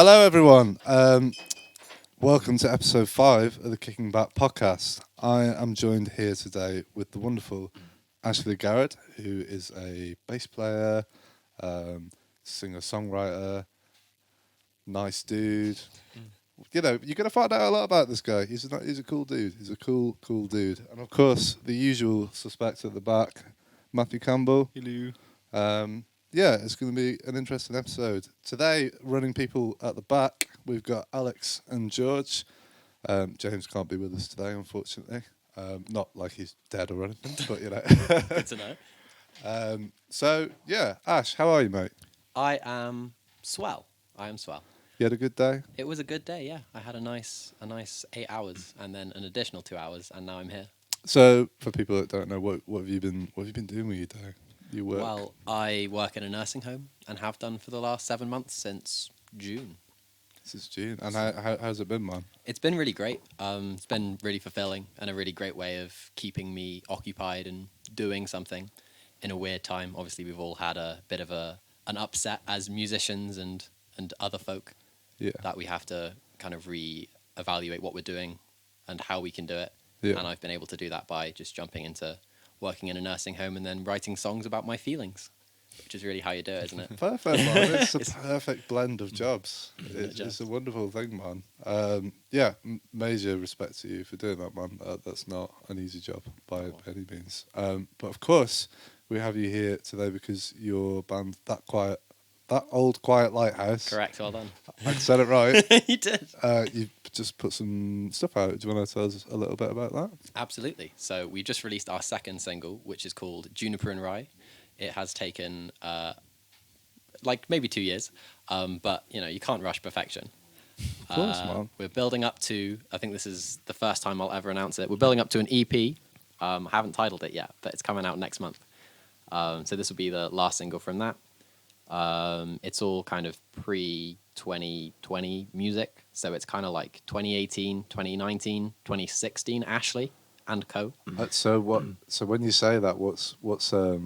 Hello, everyone. Welcome to episode 5 of the Kicking Back podcast. I am joined here today with the wonderful Ashley Garrod, who is a bass player, singer-songwriter, nice dude. You know, you're going to find out a lot about this guy. He's a cool dude. He's a cool dude. And of course, the usual suspects at the back, Matthew Campbell. Hello. Yeah, it's going to be an interesting episode. Today, running people at the back, we've got Alex and George. James can't be with us today, unfortunately. Not like he's dead or anything, but you know. Good to know. So, yeah, Ash, how are you, mate? I am swell. You had a good day? It was a good day, yeah. I had a nice 8 hours and then an additional 2 hours, and now I'm here. So, for people that don't know, what have you been doing with your day? You work? Well, I work in a nursing home and have done for the last 7 months since June. This is June. And how's it been, man? It's been really great. It's been really fulfilling and a really great way of keeping me occupied and doing something in a weird time. Obviously, we've all had a bit of an upset as musicians and other folk that we have to kind of re-evaluate what we're doing and how we can do it. Yeah. And I've been able to do that by just jumping into working in a nursing home and then writing songs about my feelings, which is really how you do it, isn't it? Perfect, man. It's a perfect blend of jobs. It's a wonderful thing, man. Major respect to you for doing that, man. That's not an easy job by any means. But of course, we have you here today because your band, That Old Quiet Lighthouse. Correct, well done. I said it right. You did. You just put some stuff out. Do you want to tell us a little bit about that? Absolutely. So we just released our second single, which is called Juniper and Rye. It has taken maybe 2 years, but you can't rush perfection. Of course, man. We're building up to, I think this is the first time I'll ever announce it, we're building up to an EP. I haven't titled it yet, but it's coming out next month. So this will be the last single from that. It's all kind of pre-2020 music, so it's kind of like 2018, 2019, 2016 Ashley and co. So when you say that, what's have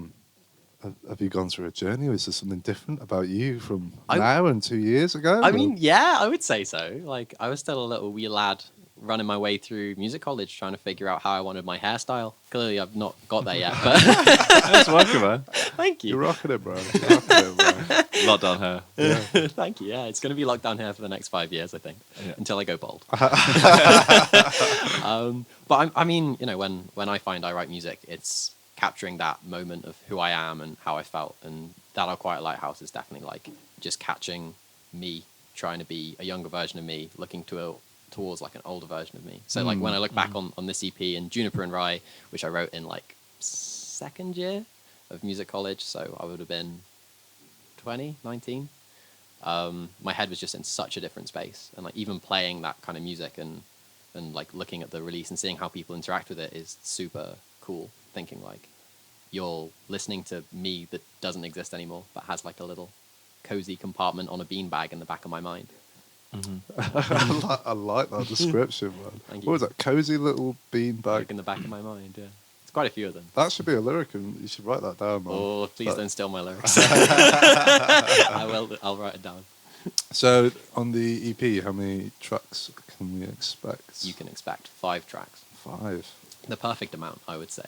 you gone through a journey? Or is there something different about you from now and 2 years ago? I mean, yeah, I would say so. Like, I was still a little wee lad running my way through music college, trying to figure out how I wanted my hairstyle. Clearly, I've not got there yet, but that's working, man. Thank you. You're rocking it, bro. Lockdown hair. Yeah. Thank you. Yeah, it's going to be lockdown hair for the next 5 years, I think, until I go bald. But I mean, when I find I write music, it's capturing that moment of who I am and how I felt. And That Old Quiet Lighthouse is definitely like just catching me, trying to be a younger version of me, looking towards like an older version of me. So like when I look back on this EP and Juniper and Rye, which I wrote in like second year of music college, so I would have been 20, 19. My head was just in such a different space, and like even playing that kind of music and like looking at the release and seeing how people interact with it is super cool. Thinking like you're listening to me that doesn't exist anymore, but has like a little cozy compartment on a beanbag in the back of my mind. I like that description, man. What was that? Cozy little beanbag in the back of my mind. Yeah, it's quite a few of them. That should be a lyric, and you should write that down, man. Oh, please don't steal my lyrics. I will. I'll write it down. So on the EP, how many tracks can we expect? You can expect 5 tracks. 5. The perfect amount, I would say.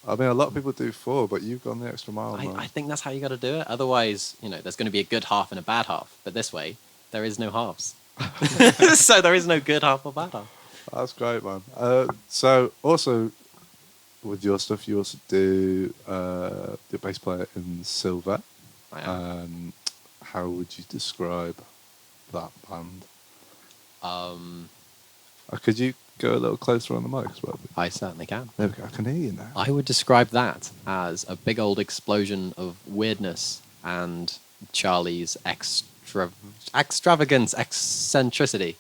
I mean, a lot of people do 4, but you've gone the extra mile, man. I think that's how you got to do it. Otherwise, there's going to be a good half and a bad half. But this way, there is no halves. So there is no good half or bad half. That's great, man. So also with your stuff, you also do the bass player in Sylvette. I am. How would you describe that band? Could you go a little closer on the mic as well? I certainly can. There we go. I can hear you now. I would describe that as a big old explosion of weirdness and Charlie's extravagance, eccentricity.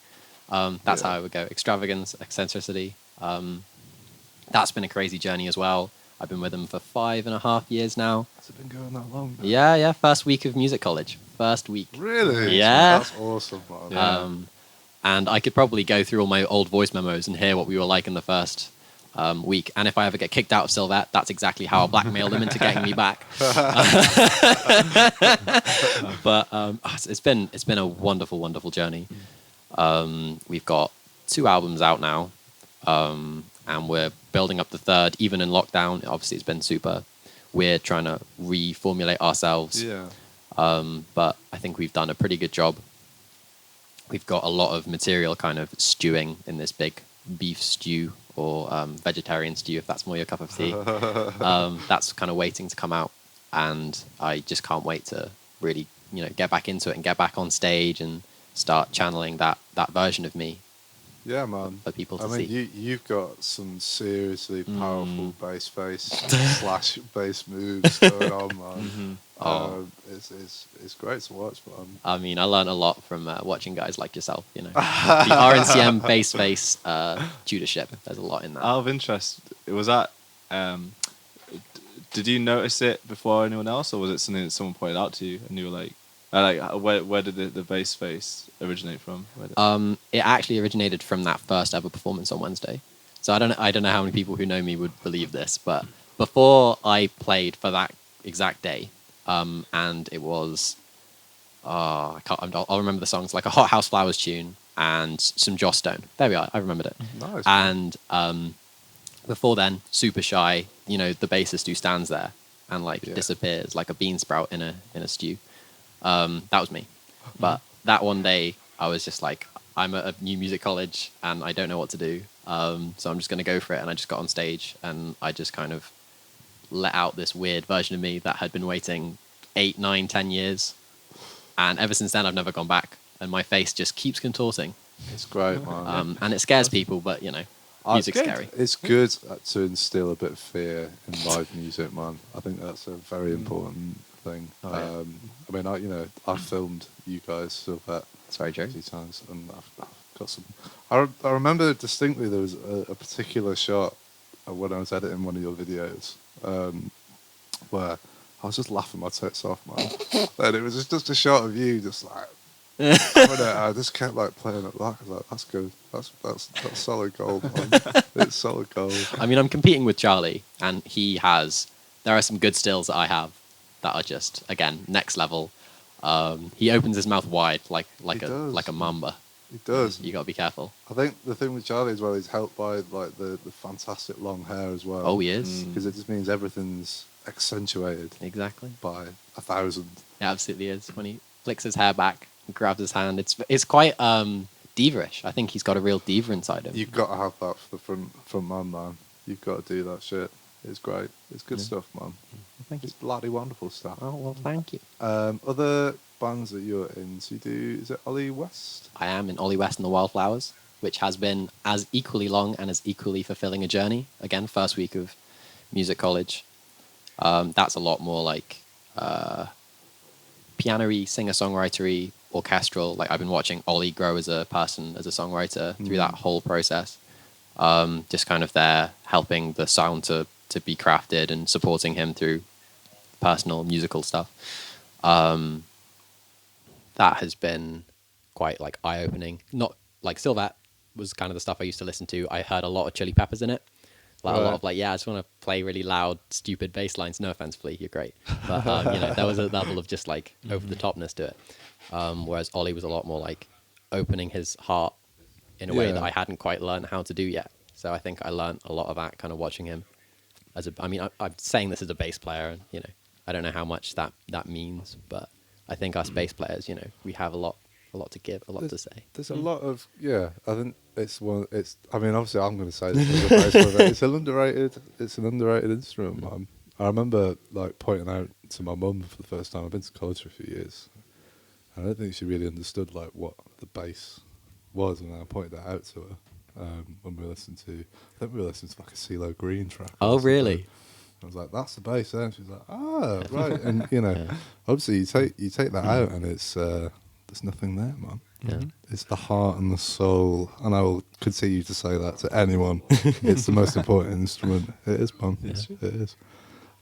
That's how I would go. Extravagance, eccentricity. That's been a crazy journey as well. I've been with them for 5.5 years now. Has it been going that long? Yeah. First week of music college. First week. Really? Yeah. That's awesome, man. And I could probably go through all my old voice memos and hear what we were like in the first week. And if I ever get kicked out of Sylvette, that's exactly how I'll blackmail them into getting me back. But it's been a wonderful, wonderful journey. We've got 2 albums out now, and we're building up the third. Even in lockdown, obviously it's been super weird trying to reformulate ourselves. Yeah. But I think we've done a pretty good job. We've got a lot of material kind of stewing in this big beef stew or vegetarian stew, if that's more your cup of tea. That's kind of waiting to come out, and I just can't wait to really, get back into it and get back on stage and start channeling that version of me. Yeah, man. For people to see. You've got some seriously powerful bass / bass moves going on, man. It's great to watch, man. I mean, I learned a lot from watching guys like yourself. The RNCM bass tutorship. There's a lot in that. Out of interest, was that? Did you notice it before anyone else, or was it something that someone pointed out to you and you were like? Where did the bass face originate from? It actually originated from that first ever performance on Wednesday. So I don't know how many people who know me would believe this, but before I played for that exact day, and it was I'll remember the songs, like a Hot House Flowers tune and some Joss Stone. There we are. I remembered it. Nice. And before then, super shy. The bassist who stands there and disappears like a bean sprout in a stew. That was me. But that one day I was just like, I'm at a new music college and I don't know what to do. So I'm just going to go for it. And I just got on stage and I just kind of let out this weird version of me that had been waiting 8, 9, 10 years. And ever since then, I've never gone back. And my face just keeps contorting. It's great, man. And it scares people, but, music's scary. It's good to instill a bit of fear in live music, man. I think that's a very important thing. Oh, yeah. I mean, I filmed you guys Sylvette. That's very true. A few times, and I've got some. I remember distinctly there was a particular shot when I was editing one of your videos where I was just laughing my tits off, man. And it was just a shot of you, just like. I just kept playing it back. I was like, "That's good. That's solid gold, man. It's solid gold." I mean, I'm competing with Charlie, and there are some good stills that I have that are just, again, next level. He opens his mouth wide like a mamba. He does. You got to be careful. I think the thing with Charlie as well, he's helped by the fantastic long hair as well. Oh, he is. Because it just means everything's accentuated. Exactly. By 1,000. It absolutely is. When he flicks his hair back and grabs his hand, it's quite diva-ish. I think he's got a real diva inside him. You've got to have that for the front man. You've got to do that shit. It's great. It's good stuff, man. Thank you. It's bloody wonderful stuff. Oh, well, thank you. Other bands that you're in, so you do, is it Ollie West? I am in Ollie West and The Wildflowers, which has been as equally long and as equally fulfilling a journey. Again, first week of music college. That's a lot more piano-y, singer-songwriter-y, orchestral. I've been watching Ollie grow as a person, as a songwriter through that whole process. Just kind of there helping the sound to be crafted and supporting him through personal musical stuff. That has been quite eye-opening. Not Sylvette was kind of the stuff I used to listen to. I heard a lot of Chili Peppers in it. A lot of I just want to play really loud, stupid bass lines. No offense, Flea, you're great. But, there was a level of just over-the-topness to it. Whereas Ollie was a lot more opening his heart in a way that I hadn't quite learned how to do yet. So I think I learned a lot of that kind of watching him. I'm saying this as a bass player, and I don't know how much that means, but I think us bass players, we have a lot to give, a lot to say. There's a lot of I think obviously I'm going to say this as a bass player. It's an underrated instrument, man. I remember pointing out to my mum for the first time. I've been to college for a few years. I don't think she really understood what the bass was, and I pointed that out to her when we listened to. I think we were listening to a CeeLo Green track. Oh, really? I was like, "That's the bass," and she's like, "Ah, right." And obviously you take that out, and it's there's nothing there, man. Yeah. It's the heart and the soul, and I will continue to say that to anyone. It's the most important instrument. It is, man. Yeah. It is.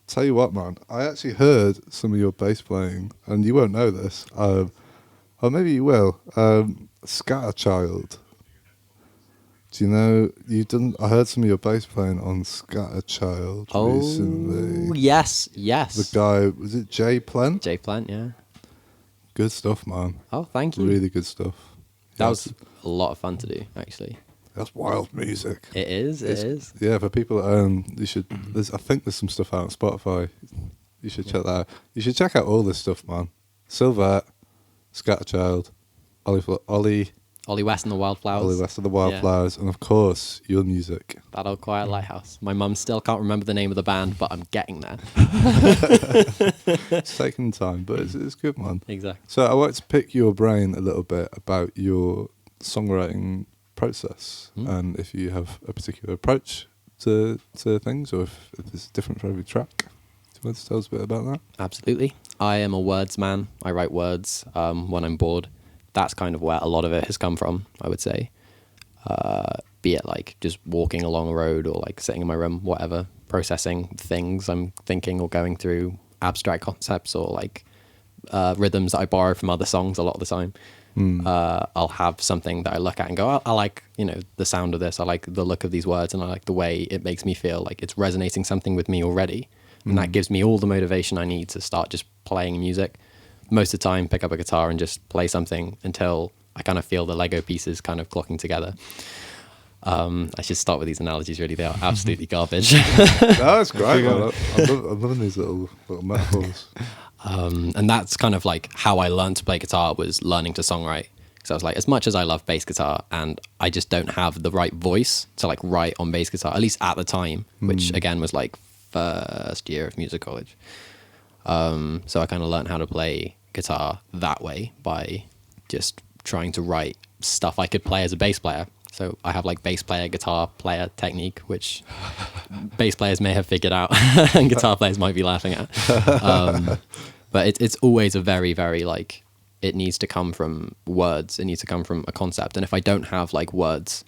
Tell you what, man. I actually heard some of your bass playing, and you won't know this, or maybe you will. Scatterchild. Do you know you've done? I heard some of your bass playing on Scatterchild recently. Yes. The guy, was it Jay Plant? Jay Plant, yeah. Good stuff, man. Oh, thank you. Really good stuff. That was a lot of fun to do, actually. That's wild music. It is. Yeah, for people at home, you should. I think there's some stuff out on Spotify. You should check that out. You should check out all this stuff, man. Sylvette, Scatterchild, Ollie West and the Wildflowers. Ollie West of the Wildflowers, and of course, your music. That Old Quiet Lighthouse. My mum still can't remember the name of the band, but I'm getting there. It's taking time, but it's good, man. Exactly. So I want to pick your brain a little bit about your songwriting process, and if you have a particular approach to things, or if it's different for every track. Do you want to tell us a bit about that? Absolutely. I am a words man. I write words when I'm bored. That's kind of where a lot of it has come from, I would say. Be it like just walking along a road or like sitting in my room, whatever, processing things I'm thinking or going through, abstract concepts or like rhythms that I borrow from other songs a lot of the time. I'll have something that I look at and go, I like, the sound of this. I like the look of these words, and I like the way it makes me feel like it's resonating something with me already. And that gives me all the motivation I need to start just playing music. Most of the time, pick up a guitar and just play something until I kind of feel the Lego pieces kind of clocking together. I should start with these analogies, really. They are absolutely garbage. That's great. I'm loving these little metaphors. And that's kind of like how I learned to play guitar, was learning to songwrite. Because I was like, as much as I love bass guitar, and I just don't have the right voice to like write on bass guitar, at least at the time, which again was like first year of music college. So I kind of learned how to play guitar that way by just trying to write stuff I could play as a bass player. So I have like bass player, guitar player technique, which bass players may have figured out and guitar players might be laughing at. But it's always a very, very like, it needs to come from words. It needs to come from a concept. And if I don't have like words,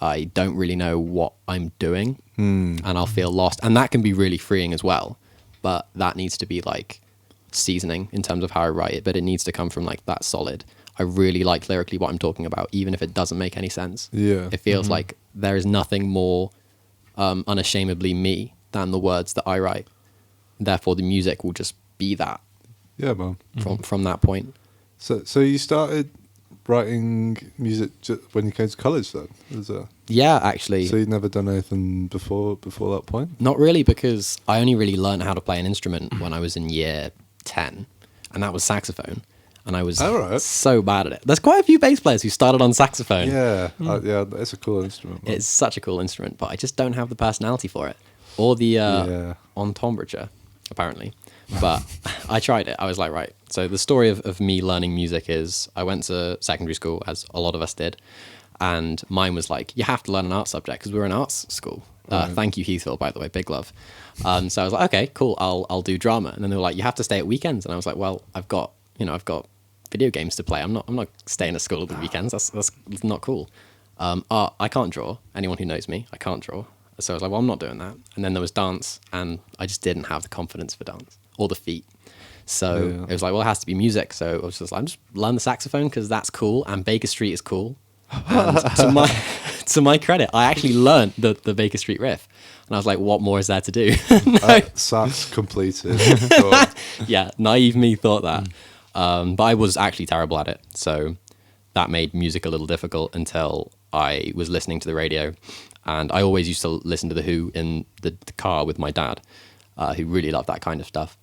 I don't really know what I'm doing and I'll feel lost. And that can be really freeing as well. But that needs to be like seasoning in terms of how I write it. But it needs to come from like that solid. I really like lyrically what I'm talking about, even if it doesn't make any sense. Yeah. It feels like there is nothing more unashamedly me than the words that I write. Therefore, the music will just be that. Yeah, man. From that point. So you started writing music when you came to college then? Yeah, actually. So you'd never done anything before that point? Not really, because I only really learned how to play an instrument when I was in year 10, and that was saxophone. And I was so bad at it. There's quite a few bass players who started on saxophone. Yeah, yeah, it's a cool instrument. Man. It's such a cool instrument, but I just don't have the personality for it. Or the embouchure, apparently. But I tried it. I was like, right. So the story of me learning music is I went to secondary school, as a lot of us did. And mine was like, you have to learn an art subject because we were an arts school. Thank you, Heathville, by the way. Big love. So I was like, okay, cool. I'll do drama. And then they were like, you have to stay at weekends. And I was like, well, I've got video games to play. I'm not staying at school at the weekends. That's not cool. Art, I can't draw. Anyone who knows me, I can't draw. So I was like, well, I'm not doing that. And then there was dance, and I just didn't have the confidence for dance or the feet. So it was like, well, it has to be music. So I was just like, I'm just learn the saxophone because that's cool, and Baker Street is cool. And to my credit, I actually learned the Baker Street riff, and I was like, what more is there to do? Sax completed. Yeah, naive me thought that. But I was actually terrible at it. So that made music a little difficult until I was listening to the radio. And I always used to listen to The Who in the car with my dad, who really loved that kind of stuff.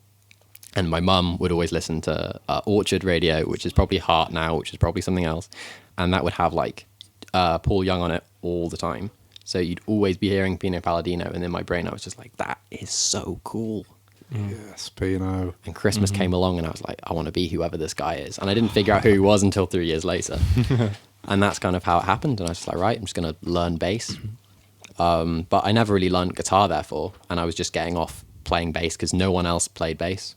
And my mum would always listen to Orchard Radio, which is probably Heart now, which is probably something else. And that would have like Paul Young on it all the time. So you'd always be hearing Pino Palladino. And in my brain, I was just like, that is so cool. Yes, Pino. And Christmas came along and I was like, I want to be whoever this guy is. And I didn't figure out who he was until 3 years later. And that's kind of how it happened. And I was just like, right, I'm just going to learn bass. But I never really learned guitar, therefore. And I was just getting off playing bass because no one else played bass.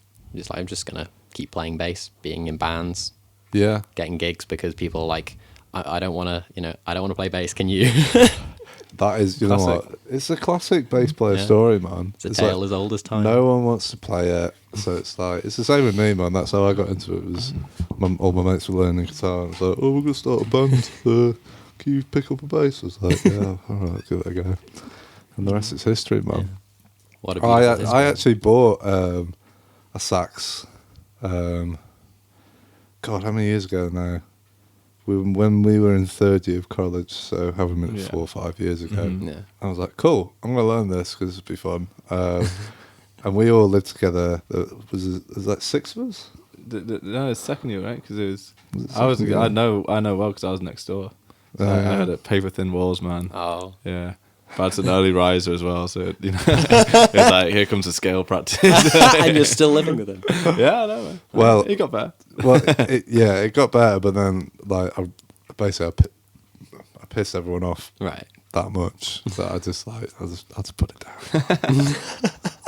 I'm just going to keep playing bass, being in bands, getting gigs because people are like, I don't want to play bass. Can you? That is, you know what? It's a classic bass player story, man. It's a tale as old as time. No one wants to play it, so it's like it's the same with me, man. That's how I got into it. Was all my mates were learning guitar, and it's like, oh, we're gonna start a band. can you pick up a bass? I was like, yeah, all right, give it a go. And the rest is history, man. Yeah. What a beautiful history. I actually bought a sax. God, how many years ago now? When we were in third year of college, so however many, 4 or 5 years ago. Yeah. I was like, cool, I'm going to learn this because this will be fun. And we all lived together. Was like 6 of us? No, it's second year, right? Because it was. second year? I know well because I was next door. So I had paper thin walls, man. Oh. Yeah. Brad's an early riser as well, so you know, it's like here comes the scale practice. And you're still living with him. Yeah, I know, man. Well, it got better. Well, it got better, but then like I pissed everyone off Right. that much that I just had to put it down.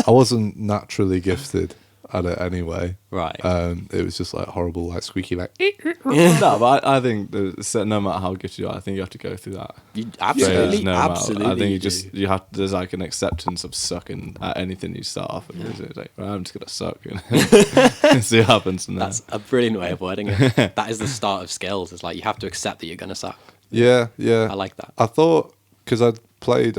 I wasn't naturally gifted at it anyway. Right. It was just like horrible, like squeaky, like. No, but I think no matter how gifted you are, I think you have to go through that. Absolutely. Phase, no matter- Absolutely. I think you have. There's like an acceptance of sucking at anything you start off with. It's like, well, I'm just gonna suck and see what happens. From there. That's a brilliant way of wording it. That is the start of skills. It's like you have to accept that you're going to suck. Yeah. I like that. I thought because I'd played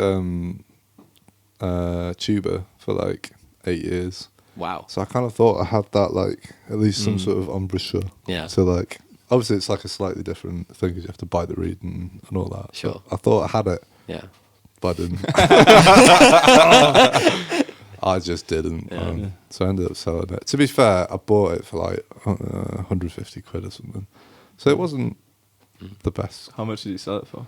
tuba for like 8 years. Wow. So I kind of thought I had that, like, at least some sort of embouchure. Yeah. So, like, obviously it's like a slightly different thing because you have to bite the reed and all that. Sure. But I thought I had it, Yeah. but I didn't. I just didn't. Yeah. So I ended up selling it. To be fair, I bought it for like 150 quid or something. So it wasn't the best. How much did you sell it for?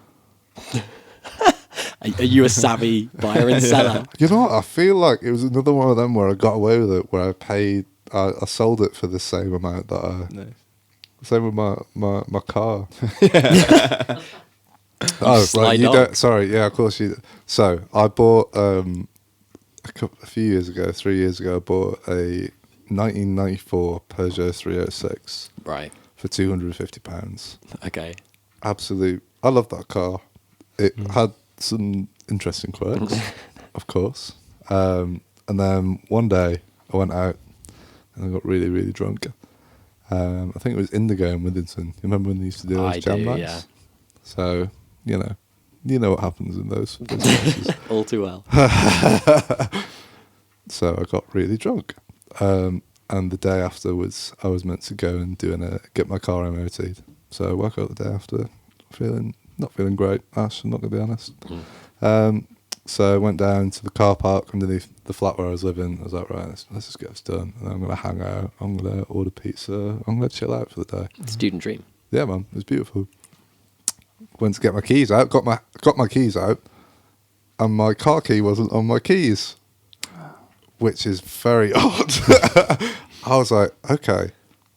Are you a savvy buyer and seller? You know what? I feel like it was another one of them where I got away with it, where I sold it for the same amount that Nice. Same with my car. Sly you dog. don't. Sorry, yeah, of course you. So I bought a few years ago, 3 years ago, I bought a 1994 Peugeot 306 Right. for £250. Okay. Absolute. I love that car. It had some interesting quirks, of course. And then one day I went out and I got really, really drunk. I think it was Indigo in Withington. You remember when they used to do those jam nights? Yeah. So, you know what happens in those places. All too well. So I got really drunk. And the day afterwards, I was meant to go and get my car MOT'd. So I woke up the day after not feeling great, Ash, I'm not going to be honest. So I went down to the car park underneath the flat where I was living. I was like, right, let's just get this done. And I'm going to hang out. I'm going to order pizza. I'm going to chill out for the day. Student dream. Yeah, man, it was beautiful. Went to get my keys out. Got my keys out, and my car key wasn't on my keys, which is very odd. I was like, okay,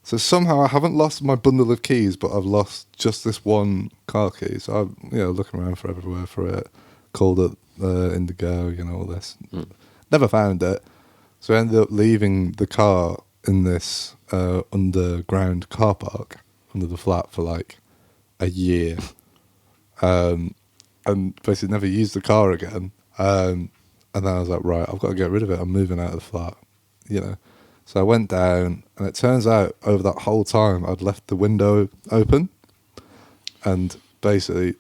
so somehow I haven't lost my bundle of keys, but I've lost just this one car key. So I'm, looking around for everywhere for it. Called it Indigo, all this. Never found it. So I ended up leaving the car in this underground car park under the flat for like a year. And basically never used the car again. And then I was like, right, I've got to get rid of it. I'm moving out of the flat, So I went down, and it turns out over that whole time I'd left the window open. And basically,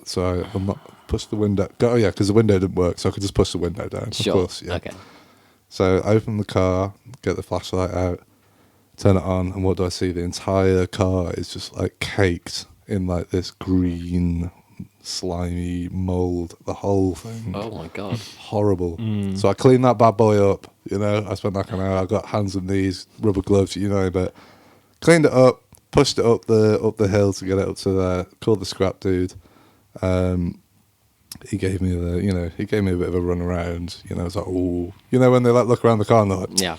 so I'm not pushed the window. Oh yeah, because the window didn't work, so I could just push the window down. Sure. Of course, yeah. Okay. So I open the car, get the flashlight out, turn it on, and what do I see? The entire car is just like caked in like this green, slimy mold. The whole thing. Oh my God. Horrible. So I cleaned that bad boy up. I spent like an hour. I got hands and knees, rubber gloves, but cleaned it up, pushed it up the hill to get it up to there. Called the scrap dude. He gave me a bit of a run around. I was like, oh, when they like look around the car and they're like, Yeah.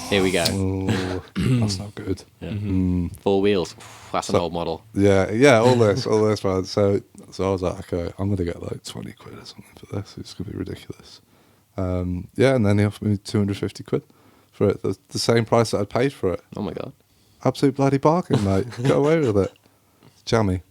Here we go. oh, that's not good. Yeah. 4 wheels. That's an old model. Yeah, all this, man. So I was like, okay, I'm gonna get like 20 quid or something for this. It's gonna be ridiculous. And then he offered me 250 quid for it. The same price that I'd paid for it. Oh my God. Absolute bloody bargain, mate. Got away with it. Jammy.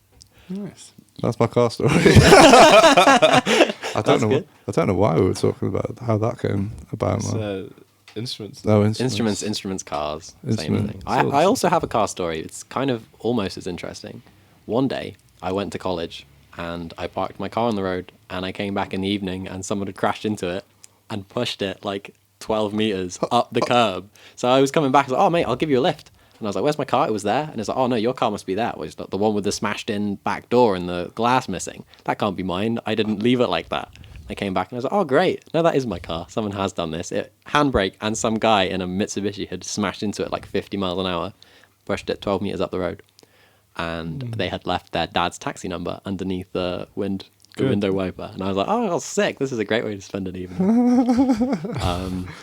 Nice. That's my car story. I don't know why we were talking about how that came about, man. Instruments. No, Instruments, cars. Same Instrument. thing. I also have a car story. It's kind of almost as interesting. One day, I went to college and I parked my car on the road, and I came back in the evening and someone had crashed into it and pushed it like 12 meters up the curb. So I was coming back, I was like, oh mate, I'll give you a lift. And I was like, where's my car? It was there. And it's like, oh no, your car must be that. Was the one with the smashed in back door and the glass missing. That can't be mine. I didn't leave it like that. I came back and I was like, oh great. No, that is my car. Someone has done this. Handbrake, and some guy in a Mitsubishi had smashed into it like 50 miles an hour, pushed it 12 meters up the road. And they had left their dad's taxi number underneath the window wiper. And I was like, oh, sick. This is a great way to spend an evening.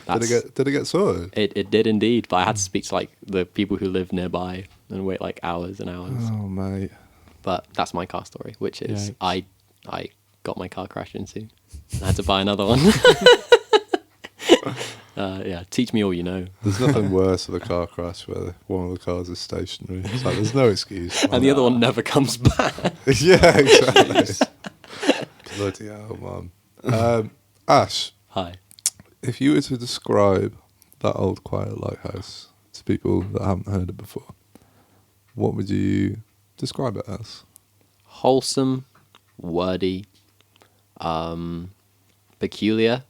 Did it get sorted? It did indeed, but I had to speak to like the people who live nearby and wait like hours and hours. Oh, mate. But that's my car story, which is I got my car crashed into. I had to buy another one. Teach me all you know. There's nothing worse than a car crash where one of the cars is stationary. It's like, there's no excuse. And the other one never comes back. Yeah, exactly. Bloody hell, man. Ash. Hi. If you were to describe That Old Quiet Lighthouse to people that haven't heard it before, what would you describe it as? Wholesome, wordy, peculiar.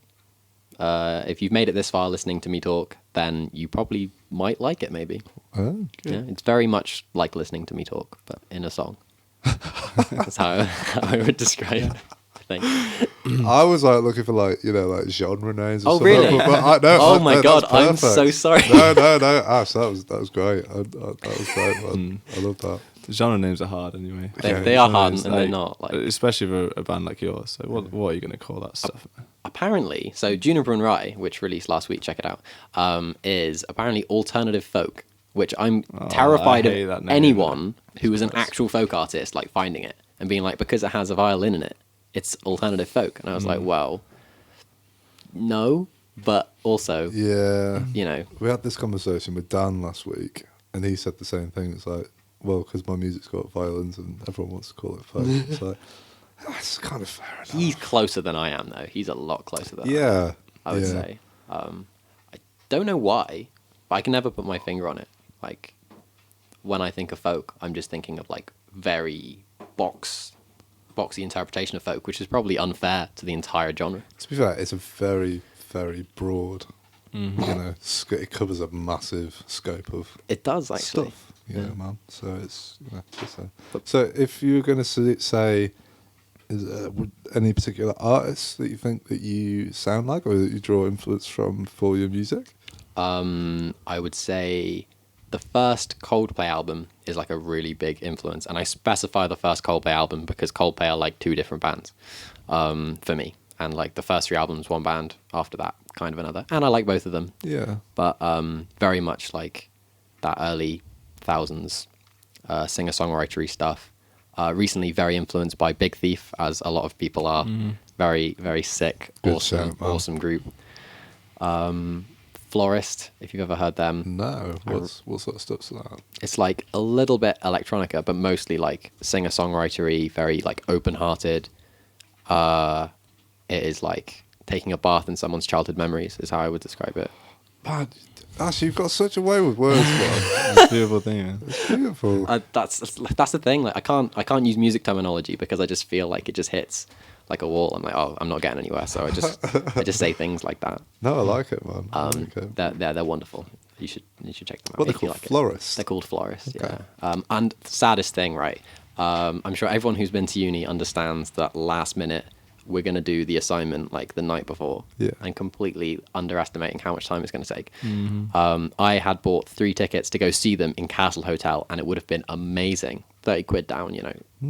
If you've made it this far listening to me talk, then you probably might like it, maybe. Oh, good. Yeah, it's very much like listening to me talk, but in a song. That's how I would describe it, I think. I was like looking for like genre names. Or Oh, something, really? But my God, I'm so sorry. No, Ash, that was great. That was great, man. I love that. Genre names are hard anyway. They are hard, and they're not. Like, especially for a band like yours. So what are you going to call that stuff? Apparently, so Juniper and Rye, which released last week, check it out, is apparently alternative folk, which I'm terrified of anyone who is an actual folk artist like finding it and being like, because it has a violin in it, it's alternative folk. And I was like, well, no, but also, we had this conversation with Dan last week, and he said the same thing. It's like, well, because my music's got violins and everyone wants to call it folk. It's like, that's kind of fair enough. He's closer than I am, though. He's a lot closer than I would say. I don't know why, but I can never put my finger on it. Like, when I think of folk, I'm just thinking of like very boxy interpretation of folk, which is probably unfair to the entire genre. To be fair, it's a very, very broad, it covers a massive scope of it does actually stuff. Man. So it's so if you were going to say, would any particular artists that you think that you sound like or that you draw influence from for your music? I would say the first Coldplay album is like a really big influence, and I specify the first Coldplay album because Coldplay are like two different bands for me, and like the first three albums one band, after that kind of another, and I like both of them. Yeah, but very much like that early thousands singer-songwritery stuff. Recently very influenced by Big Thief, as a lot of people are. Very, very sick, awesome group. Florist, if you've ever heard them. No, what sort of stuff's that? It's like a little bit electronica, but mostly like singer-songwritery, very like open-hearted. It is like taking a bath in someone's childhood memories, is how I would describe it. Man, Ash, you've got such a way with words, man. It's a beautiful thing. Yeah. It's beautiful. That's the thing. Like I can't use music terminology because I just feel like it just hits like a wall. I'm like, oh, I'm not getting anywhere. So I just say things like that. No, I like it, man. I like it. They're wonderful. You should check them out. What they're called, Florist. They're called Florist. Okay. Yeah. And the saddest thing, right? I'm sure everyone who's been to uni understands that last minute we're going to do the assignment like the night before, and completely underestimating how much time it's going to take. I had bought 3 tickets to go see them in Castle Hotel, and it would have been amazing. 30 quid down,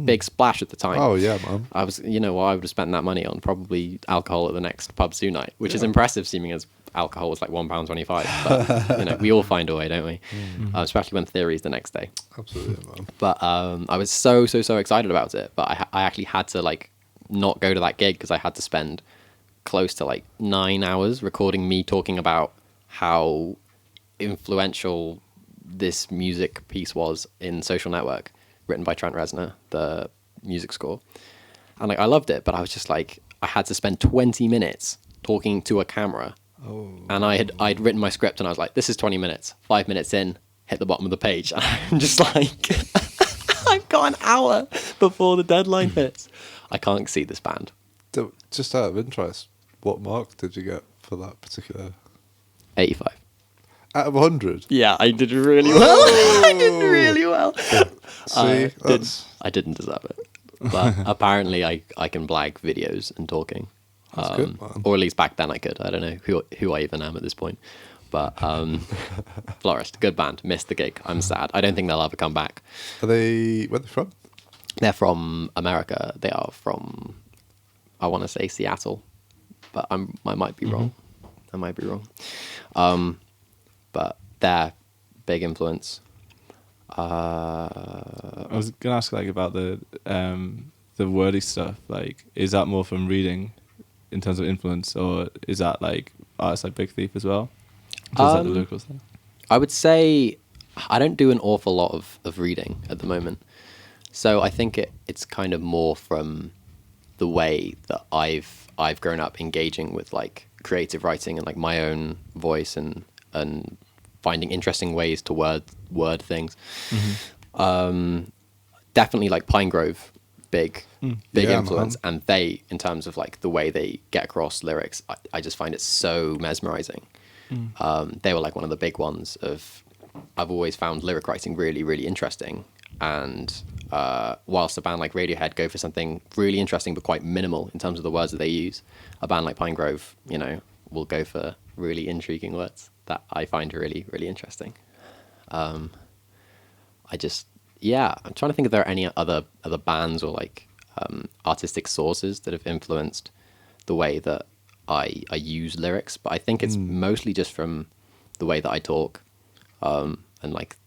big splash at the time. Oh yeah, man. I was, I would have spent that money on probably alcohol at the next pub zoo night, which is impressive, seeming as alcohol was like £1.25. But we all find a way, don't we? Especially when theory is the next day. Absolutely, man. But I was so excited about it, but I actually had to like not go to that gig because I had to spend close to like 9 hours recording me talking about how influential this music piece was in Social Network, written by Trent Reznor, the music score. And like I loved it, but I was just like, I had to spend 20 minutes talking to a camera. And I'd written my script and I was like, this is 20 minutes. 5 minutes in, hit the bottom of the page. And I'm just like I've got an hour before the deadline hits. I can't see this band. Just out of interest, what mark did you get for that particular? 85. Out of 100? Yeah, I did really well. I did really well. See, I didn't deserve it. But apparently I can blag videos and talking. That's good, man. Or at least back then I could. I don't know who I even am at this point. But Florist, good band. Missed the gig. I'm sad. I don't think they'll ever come back. Where are they from? They're from America. They are from, I want to say Seattle, but I might be wrong. I might be wrong. But they're big influence. I was gonna ask like about the wordy stuff. Like, is that more from reading, in terms of influence, or is that like artists like Big Thief as well? Just like the lyrical stuff. I would say I don't do an awful lot of reading at the moment, so I think it's kind of more from the way that I've grown up engaging with like creative writing and like my own voice and finding interesting ways to word things. Definitely like Pine Grove, big influence, man. And they, in terms of like the way they get across lyrics, I just find it so mesmerizing. They were like one of the big ones of, I've always found lyric writing really, really interesting. And whilst a band like Radiohead go for something really interesting but quite minimal in terms of the words that they use, a band like Pine Grove, will go for really intriguing words that I find really, really interesting. I'm trying to think if there are any other bands or like artistic sources that have influenced the way that I use lyrics, but I think it's mostly just from the way that I talk, and like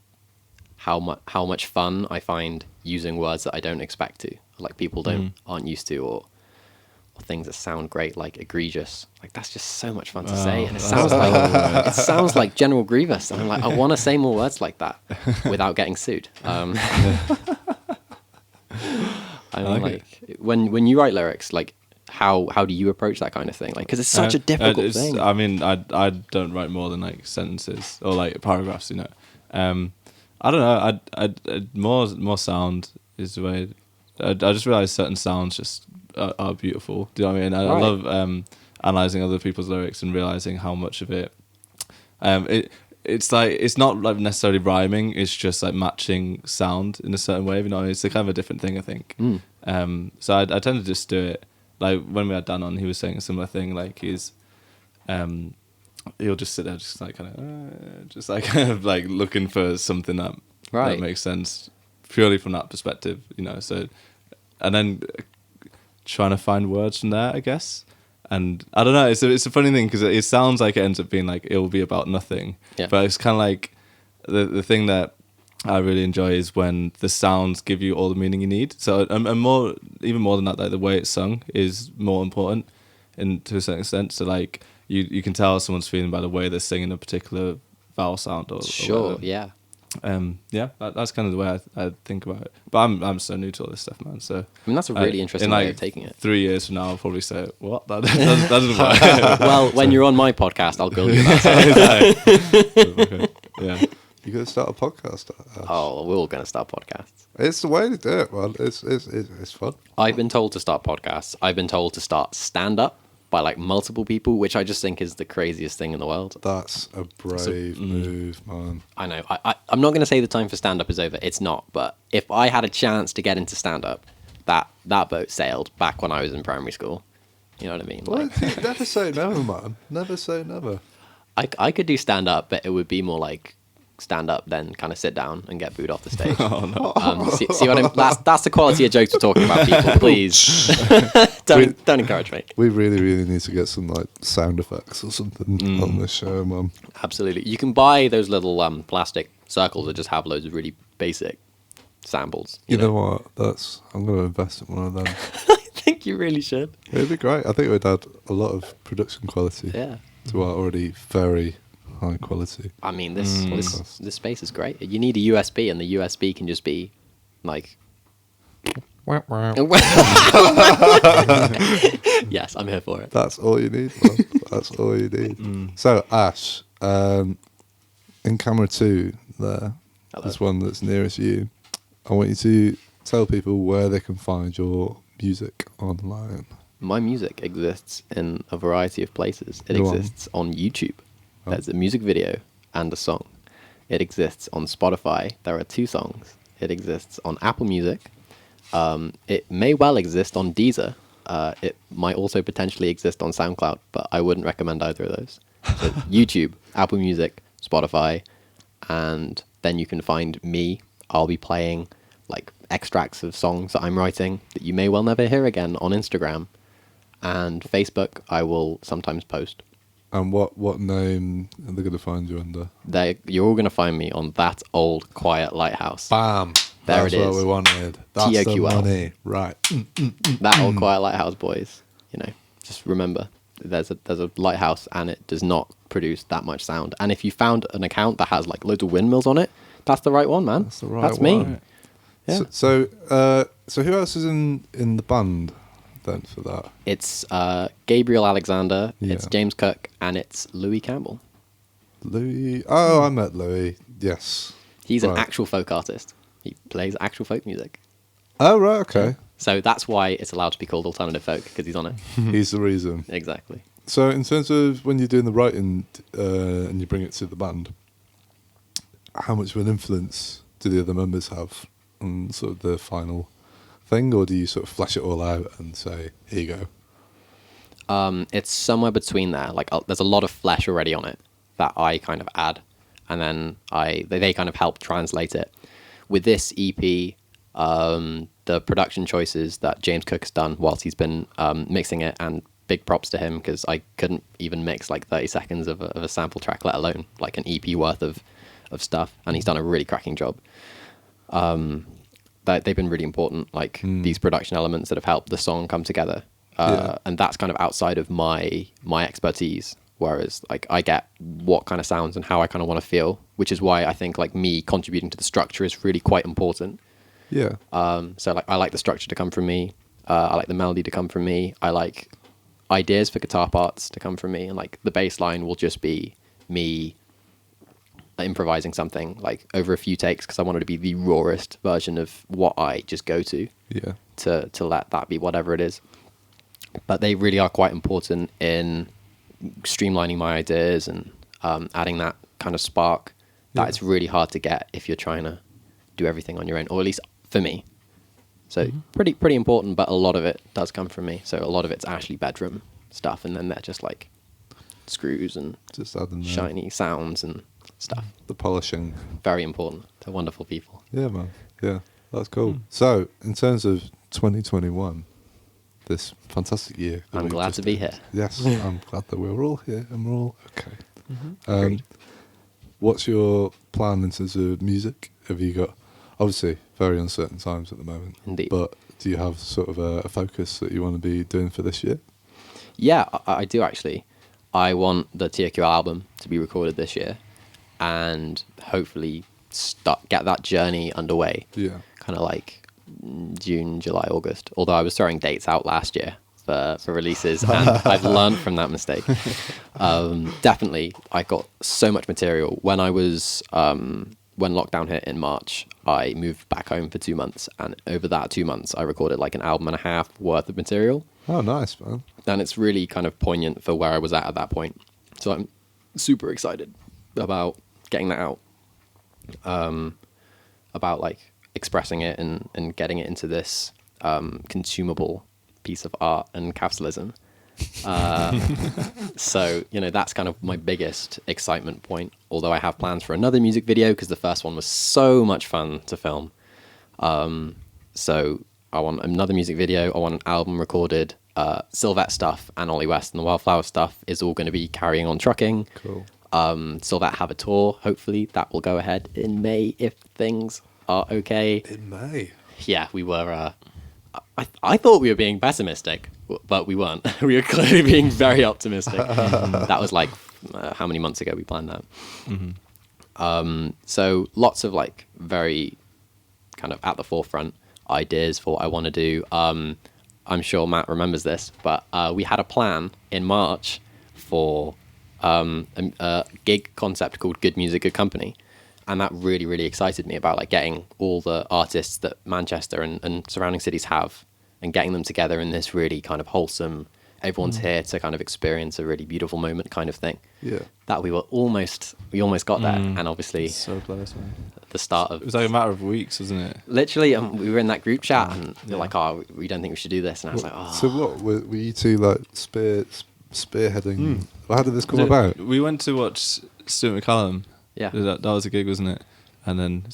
how much fun I find using words that I don't expect to, like people aren't used to, or things that sound great, like egregious. Like that's just so much fun to say, and it sounds like General Grievous, and I'm like, I want to say more words like that without getting sued. When you write lyrics, like how do you approach that kind of thing? Like, because it's such a difficult thing. I mean, I don't write more than like sentences or like paragraphs. I don't know. I more sound is the way. I just realize certain sounds just are beautiful. Do you know what I mean? I love analyzing other people's lyrics and realizing how much of it. It's like, it's not like necessarily rhyming. It's just like matching sound in a certain way. It's a kind of a different thing, I think. So I tend to just do it. Like when we had Dan on, he was saying a similar thing. Like he'll just sit there, just like kind of like looking for something that makes sense purely from that perspective. So, and then trying to find words from there, I guess. And I don't know, it's a funny thing because it sounds like it ends up being like it will be about nothing, but it's kind of like the thing that I really enjoy is when the sounds give you all the meaning you need. So and even more than that, like the way it's sung is more important, to a certain extent. So like you can tell someone's feeling by the way they're singing a particular vowel sound or whatever. That's kind of the way I think about it. But I'm so new to all this stuff, man. So that's a really interesting way of taking it. 3 years from now, I'll probably say, "What? That doesn't work." Well, when you're on my podcast, I'll grill you about that. Yeah. You're going to start a podcast? Ash? Oh, we're all going to start podcasts. It's the way to do it, man. It's fun. I've been told to start podcasts. I've been told to start stand-up by like multiple people, which I just think is the craziest thing in the world. That's a brave move, man. I know. I'm not going to say the time for stand-up is over. It's not. But if I had a chance to get into stand-up, that boat sailed back when I was in primary school. You know what I mean? Well, never say never, man. Never say never. I could do stand-up, but it would be more like stand up, then kind of sit down and get booed off the stage. Oh no! See what that's the quality of jokes we're talking about, people. Please don't encourage me. We really, really need to get some like sound effects or something on this show, man. Absolutely, you can buy those little plastic circles that just have loads of really basic samples. You know what? I'm going to invest in one of them. I think you really should. It'd be great. I think it would add a lot of production quality. Yeah. To our already very high quality. I mean, this space is great. You need a USB, and the USB can just be like. Yes, I'm here for it. That's all you need, man. That's all you need. So, Ash, in camera 2, there's one that's nearest you. I want you to tell people where they can find your music online. My music exists in a variety of places. It Go exists on YouTube. There's a music video and a song. It exists on Spotify. There are 2 songs. It exists on Apple Music. It may well exist on Deezer. It might also potentially exist on SoundCloud, but I wouldn't recommend either of those. So YouTube, Apple Music, Spotify, and then you can find me. I'll be playing like extracts of songs that I'm writing that you may well never hear again on Instagram. And Facebook, I will sometimes post. And what name are they going to find you under? You're all going to find me on That Old Quiet Lighthouse. Bam! There That's it is. what we wanted. That's the TOQL. money. Right. That Old Quiet Lighthouse, boys. You know, just remember, there's a lighthouse and it does not produce that much sound. And if you found an account that has like loads of windmills on it, that's the right one, man. That's the right That's one. me. Yeah. So who else is in the band then for that? It's Gabriel Alexander, it's Yeah. James Cook, and it's Louis Campbell. Louis. Oh, I met Louis. Yes. He's an Right. actual folk artist. He plays actual folk music. Oh, right. Okay. So that's why it's allowed to be called alternative folk, because he's on it. He's the reason. Exactly. So in terms of when you're doing the writing and you bring it to the band, how much of an influence do the other members have on sort of the final thing, or do you sort of flesh it all out and say, here you go? It's somewhere between there. Like there's a lot of flesh already on it that I kind of add, and then they kind of help translate it. With this EP, the production choices that James Cook has done whilst he's been mixing it, and big props to him because I couldn't even mix like 30 seconds of a sample track, let alone like an EP worth of stuff, and he's done a really cracking job. They've been really important, like these production elements that have helped the song come together. And that's kind of outside of my expertise, whereas like I get what kind of sounds and how I kind of want to feel, which is why I think like me contributing to the structure is really quite important. Yeah. So like I like the structure to come from me, I like the melody to come from me, I like ideas for guitar parts to come from me, and like the bass line will just be me improvising something like over a few takes because I wanted to be the rawest version of what I just go to. Yeah. To let that be whatever it is. But they really are quite important in streamlining my ideas and adding that kind of spark that it's really hard to get if you're trying to do everything on your own, or at least for me. So pretty important, but a lot of it does come from me. So a lot of it's Ashley bedroom stuff, and then they're just like screws and Just adding shiny sounds and stuff. the polishing. Very important. They're wonderful people. Yeah, man. Yeah, that's cool. So in terms of 2021, this fantastic year. that I'm we've glad just to be did. here. Yes, I'm glad that we're all here and we're all okay. Agreed. What's your plan in terms of music? Have you got, obviously, very uncertain times at the moment. Indeed. But do you have sort of a focus that you want to be doing for this year? Yeah, I do actually. I want the TOQL album to be recorded this year and hopefully get that journey underway. Yeah. Kind of like June, July, August. Although I was throwing dates out last year for releases, and I've learned from that mistake. Definitely, I got so much material. When I was when lockdown hit in March, I moved back home for 2 months, and over that 2 months, I recorded like an album and a half worth of material. Oh, nice, man. And it's really kind of poignant for where I was at that point. So I'm super excited about getting that out. About like expressing it and getting it into this consumable piece of art and capitalism. So, you know, that's kind of my biggest excitement point. Although I have plans for another music video because the first one was so much fun to film. So I want another music video. I want an album recorded. Sylvette stuff and Ollie West and the Wildflowers stuff is all going to be carrying on trucking. Cool. Sylvette have a tour. Hopefully that will go ahead in May if things are okay. In May. Yeah, we were. I thought we were being pessimistic, but we weren't. We were clearly being very optimistic. That was like how many months ago we planned that. Mm-hmm. So lots of like very kind of at the forefront ideas for what I want to do. I'm sure Matt remembers this, but we had a plan in March for a gig concept called Good Music, Good Company. And that really, really excited me about like getting all the artists that Manchester and surrounding cities have and getting them together in this really kind of wholesome, everyone's here to kind of experience a really beautiful moment kind of thing. Yeah. That we almost got there. And obviously So close, man. the start of... It was like a matter of weeks, wasn't it? Literally, we were in that group chat and they're like, oh, we don't think we should do this. And I was like, oh. So what, were you two like spearheading? How did this come about? We went to watch Stuart McCallum. Yeah. That was a gig, wasn't it? And then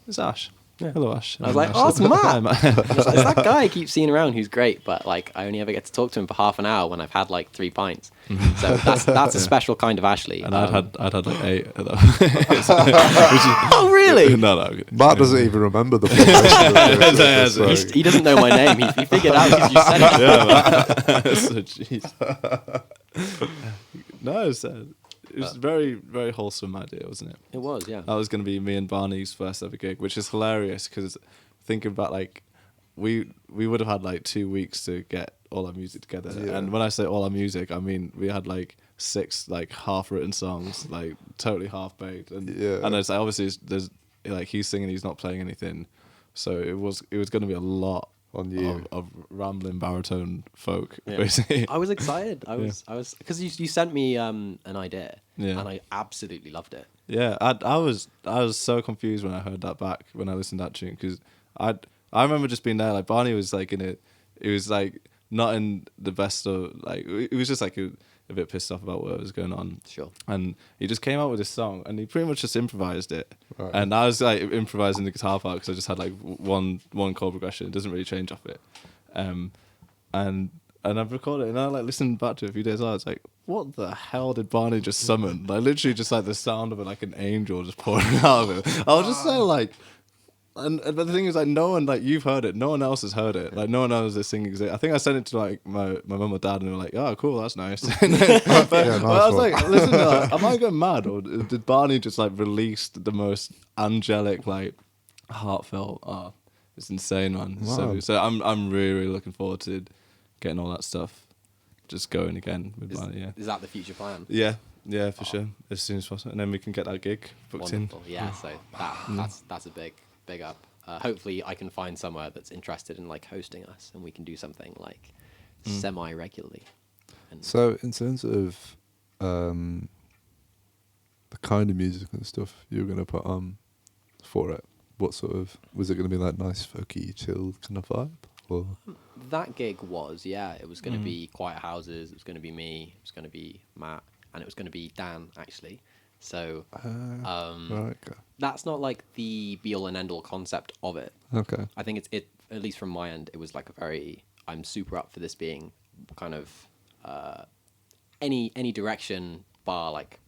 it's Ash. Yeah. Hello, Ash. I was like, oh, it's Matt. It's that guy I keep seeing around who's great, but like I only ever get to talk to him for half an hour when I've had like 3 pints. So that's a special kind of Ashley. And I'd had like 8 of them. Oh, really? No. Matt doesn't even remember the formation of this. He doesn't know my name. He figured out because you said it. Yeah, so, jeez. No, it was a very, very wholesome idea, wasn't it? It was, yeah. That was going to be me and Barney's first ever gig, which is hilarious because thinking about like we would have had like 2 weeks to get all our music together, and when I say all our music, I mean we had like 6 like half written songs, like totally half baked, and it's like, obviously there's like he's singing, he's not playing anything, so it was going to be a lot on you of rambling baritone folk. Basically, I was excited. I was because you sent me an idea, and I absolutely loved it. Yeah, I was so confused when I heard that back when I listened to that tune because I remember just being there like Barney was like in it. It was like not in the best of like it was just like a bit pissed off about what was going on. Sure. And he just came out with this song and he pretty much just improvised it. Right. And I was like improvising the guitar part because I just had like one chord progression. It doesn't really change off it. And I've recorded it and I like listened back to it a few days later. It's like, what the hell did Barney just summon? Like literally just like the sound of it, like an angel just pouring out of it. I was just so like, but the thing is, like, no one, like, you've heard it. No one else has heard it. Like, no one knows this thing exists. I think I sent it to, like, my mum or dad, and they were like, oh, cool, that's nice. But I was like, listen, am I going mad? Or did Barney just, like, release the most angelic, like, heartfelt, it's insane, man. Wow. So I'm really, really looking forward to getting all that stuff just going again with Barney, yeah. Is that the future plan? Yeah, for sure. As soon as possible. And then we can get that gig booked Wonderful. in. Yeah, so that's a big up. Hopefully I can find somewhere that's interested in like hosting us and we can do something like semi-regularly. So in terms of the kind of music and stuff you were going to put on for it, what sort of, was it going to be like nice folky chill kind of vibe? Or? That gig was, it was going to be quiet houses, it was going to be me, it was going to be Matt, and it was going to be Dan actually. So right, okay. That's not like the be all and end all concept of it. Okay. I think it at least from my end, it was like a very, I'm super up for this being kind of any direction bar like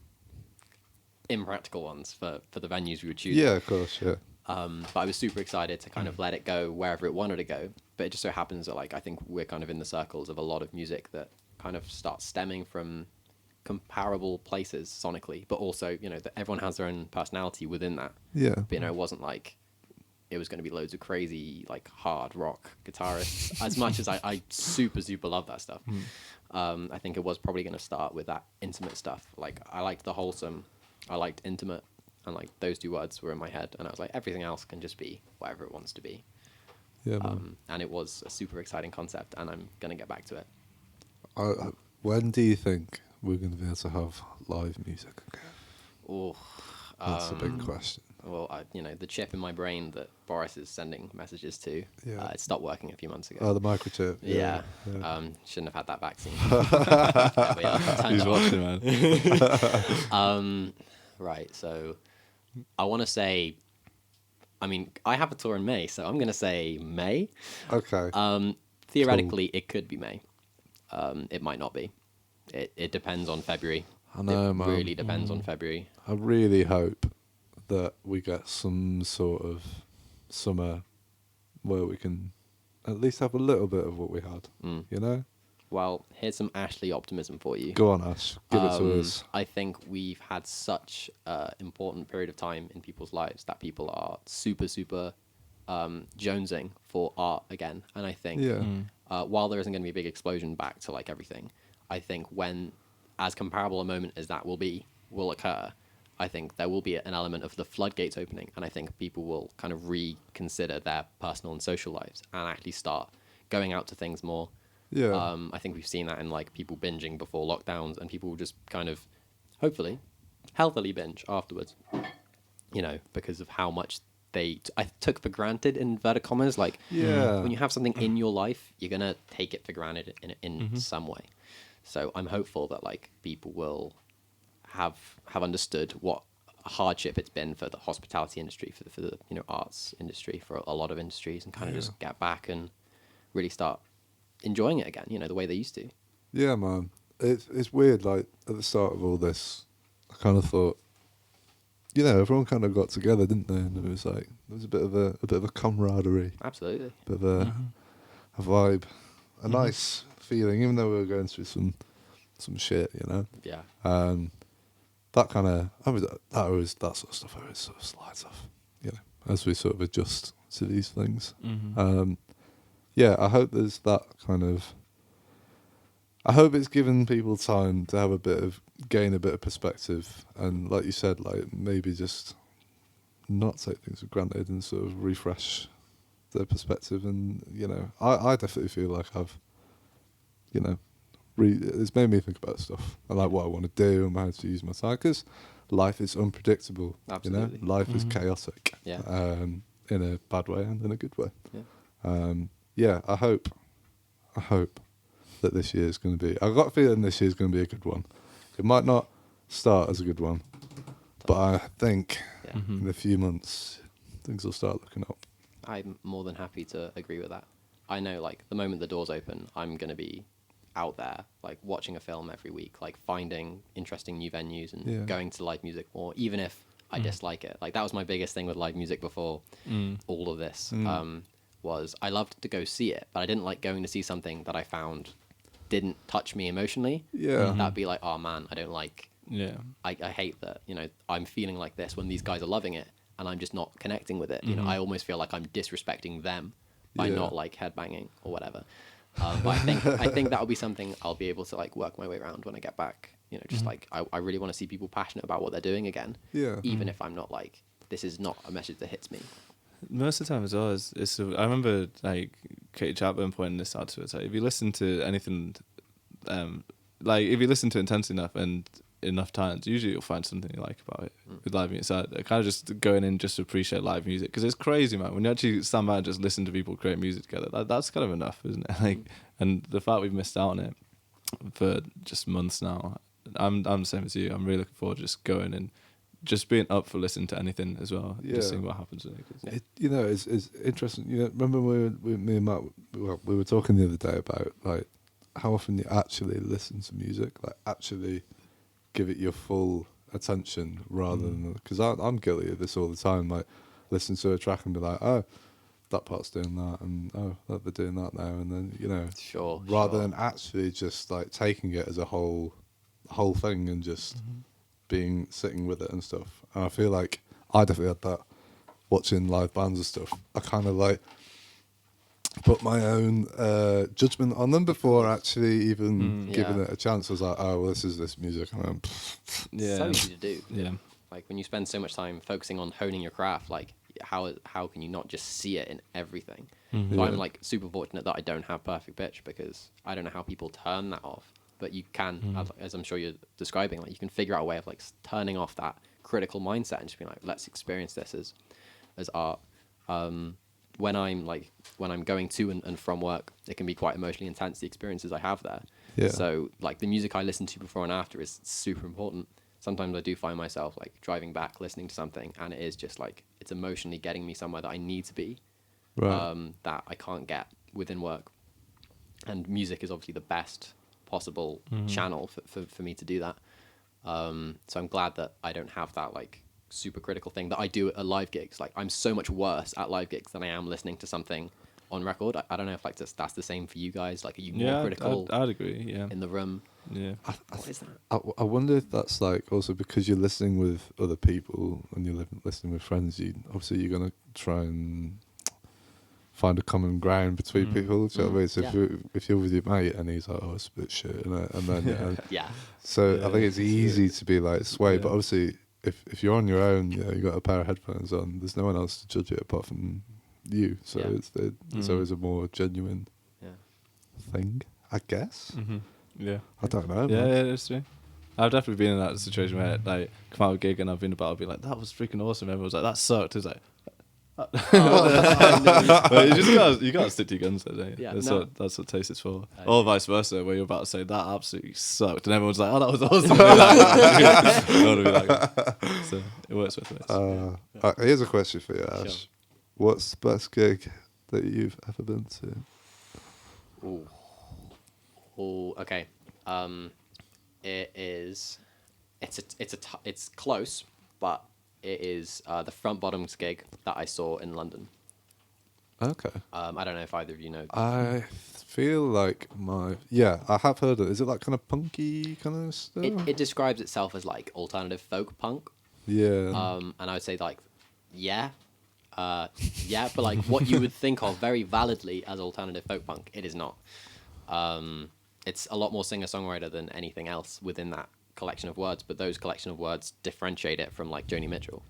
impractical ones for the venues we would choose. Yeah, of course, yeah. But I was super excited to kind of let it go wherever it wanted to go. But it just so happens that like I think we're kind of in the circles of a lot of music that kind of starts stemming from comparable places sonically, but also, you know, that everyone has their own personality within that. Yeah. But, you know, it wasn't like it was going to be loads of crazy, like, hard rock guitarists. As much as I super, super love that stuff. I think it was probably going to start with that intimate stuff. Like, I liked the wholesome, I liked intimate, and, like, those 2 words were in my head. And I was like, everything else can just be whatever it wants to be. Yeah. And it was a super exciting concept, and I'm going to get back to it. When do you think we're going to be able to have live music again? Oh, that's a big question. Well, you know, the chip in my brain that Boris is sending messages to, it stopped working a few months ago. Oh, the microchip. Yeah. Shouldn't have had that vaccine. He's watching, man. Right, so I want to say, I mean, I have a tour in May, so I'm going to say May. Okay. Theoretically, it could be May. It might not be. It depends on February. I know, man. It really depends on February. I really hope that we get some sort of summer where we can at least have a little bit of what we had, you know? Well, here's some Ashley optimism for you. Go on, Ash. Give it to us. I think we've had such an important period of time in people's lives that people are super, super jonesing for art again. And I think while there isn't going to be a big explosion back to like everything, I think when as comparable a moment as that will occur, I think there will be an element of the floodgates opening, and I think people will kind of reconsider their personal and social lives and actually start going out to things more. Yeah. I think we've seen that in like people binging before lockdowns, and people will just kind of, hopefully, healthily binge afterwards. You know, because of how much I took for granted, in inverted commas. Like, when you have something in your life, you're gonna take it for granted in some way. So I'm hopeful that like people will have understood what a hardship it's been for the hospitality industry, for the arts industry, for a lot of industries, and kind of just get back and really start enjoying it again, the way they used to. Yeah, man. It's weird, like, at the start of all this, I kind of thought, everyone kind of got together, didn't they? And it was like, there was a bit of a camaraderie. Absolutely. A bit of a vibe, a nice feeling, even though we were going through some shit, Yeah. That kind of, that sort of stuff always sort of slides off, as we sort of adjust to these things. Yeah, I hope there's that kind of, I hope it's given people time to gain a bit of perspective, and like you said, like maybe just not take things for granted and sort of refresh their perspective. And I definitely feel like I've it's made me think about stuff and like what I want to do and how to use my time, because life is unpredictable. Absolutely. Life is chaotic. Yeah. In a bad way and in a good way. Yeah. I hope that this year is going to be, I've got a feeling this year is going to be a good one. It might not start as a good one, but I think in a few months things will start looking up. I'm more than happy to agree with that. I know, like, the moment the doors open, I'm going to be out there, like, watching a film every week, like, finding interesting new venues and going to live music more, even if I dislike it. Like, that was my biggest thing with live music before all of this, was I loved to go see it, but I didn't like going to see something that I found didn't touch me emotionally. Yeah. That'd be like, oh man, I don't like, I hate that, I'm feeling like this when these guys are loving it and I'm just not connecting with it. I almost feel like I'm disrespecting them by not like headbanging or whatever. But I think that'll be something I'll be able to like work my way around when I get back. Just like I really want to see people passionate about what they're doing again. Yeah. Even if I'm not like, this is not a message that hits me. Most of the time as well, I remember like Katie Chapman pointing this out to us. Like, if you listen to anything, like if you listen to it intensely enough and enough times, usually you'll find something you like about it with live music. So I kind of just going in just to appreciate live music, because it's crazy, man. When you actually stand by and just listen to people create music together, that's kind of enough, isn't it? Like, and the fact we've missed out on it for just months now, I'm the same as you. I'm really looking forward to just going and just being up for listening to anything as well. Just seeing what happens with it. It's interesting. Remember me and Matt, we were talking the other day about like how often you actually listen to music, like actually give it your full attention rather than, because I'm guilty of this all the time. Like listen to a track and be like, oh, that part's doing that, and oh, they're doing that now, and then rather than actually just like taking it as a whole thing and just sitting with it and stuff. And I feel like I definitely had that watching live bands and stuff. I kind of like put my own judgment on them before actually even giving it a chance. I was like, oh, well, this is this music. And I'm, so easy to do. Yeah. Like when you spend so much time focusing on honing your craft, like how can you not just see it in everything? So I'm like super fortunate that I don't have perfect pitch, because I don't know how people turn that off. But you can, as I'm sure you're describing, like you can figure out a way of like turning off that critical mindset and just being like, let's experience this as art. When I'm going to and from work, it can be quite emotionally intense, the experiences I have there. Yeah. So like the music I listen to before and after is super important. Sometimes I do find myself like driving back, listening to something, and it is just like, it's emotionally getting me somewhere that I need to be, that I can't get within work. And music is obviously the best possible channel for me to do that. So I'm glad that I don't have that like super critical thing that I do at live gigs. Like I'm so much worse at live gigs than I am listening to something on record. I don't know if like that's the same for you guys. Like are you more critical? I'd agree. Yeah. In the room. Yeah. What is that? I wonder if that's like also because you're listening with other people and you're listening with friends. Obviously you're gonna try and find a common ground between people. Do you know what I mean? So if you're with your mate and he's like, oh, it's a bit shit, and then Yeah. So I think it's easy to be like sway, but obviously if you're on your own, you got a pair of headphones on. There's no one else to judge it apart from you. So it's always a more genuine thing, I guess. Mm-hmm. Yeah, I don't know. Yeah, that's true. I've definitely been in that situation where like come out of a gig and I've been about, I'll be like, that was freaking awesome. Everyone's like, that sucked. It's like, but you gotta stick to your guns, don't you? Yeah, that's what taste is for. Or vice versa, where you're about to say that absolutely sucked, and everyone's like, "Oh, that was awesome." So it works both ways. Here's a question for you, Ash. Sure. What's the best gig that you've ever been to? Oh, okay. It's close, but it is the Front Bottoms gig that I saw in London. Okay. I don't know if either of you know. I feel like I have heard it. Is it like kind of punky kind of stuff? It describes itself as like alternative folk punk. Yeah. And I would say like, but like what you would think of very validly as alternative folk punk, it is not. It's a lot more singer-songwriter than anything else within that collection of words, but those collection of words differentiate it from like Joni Mitchell.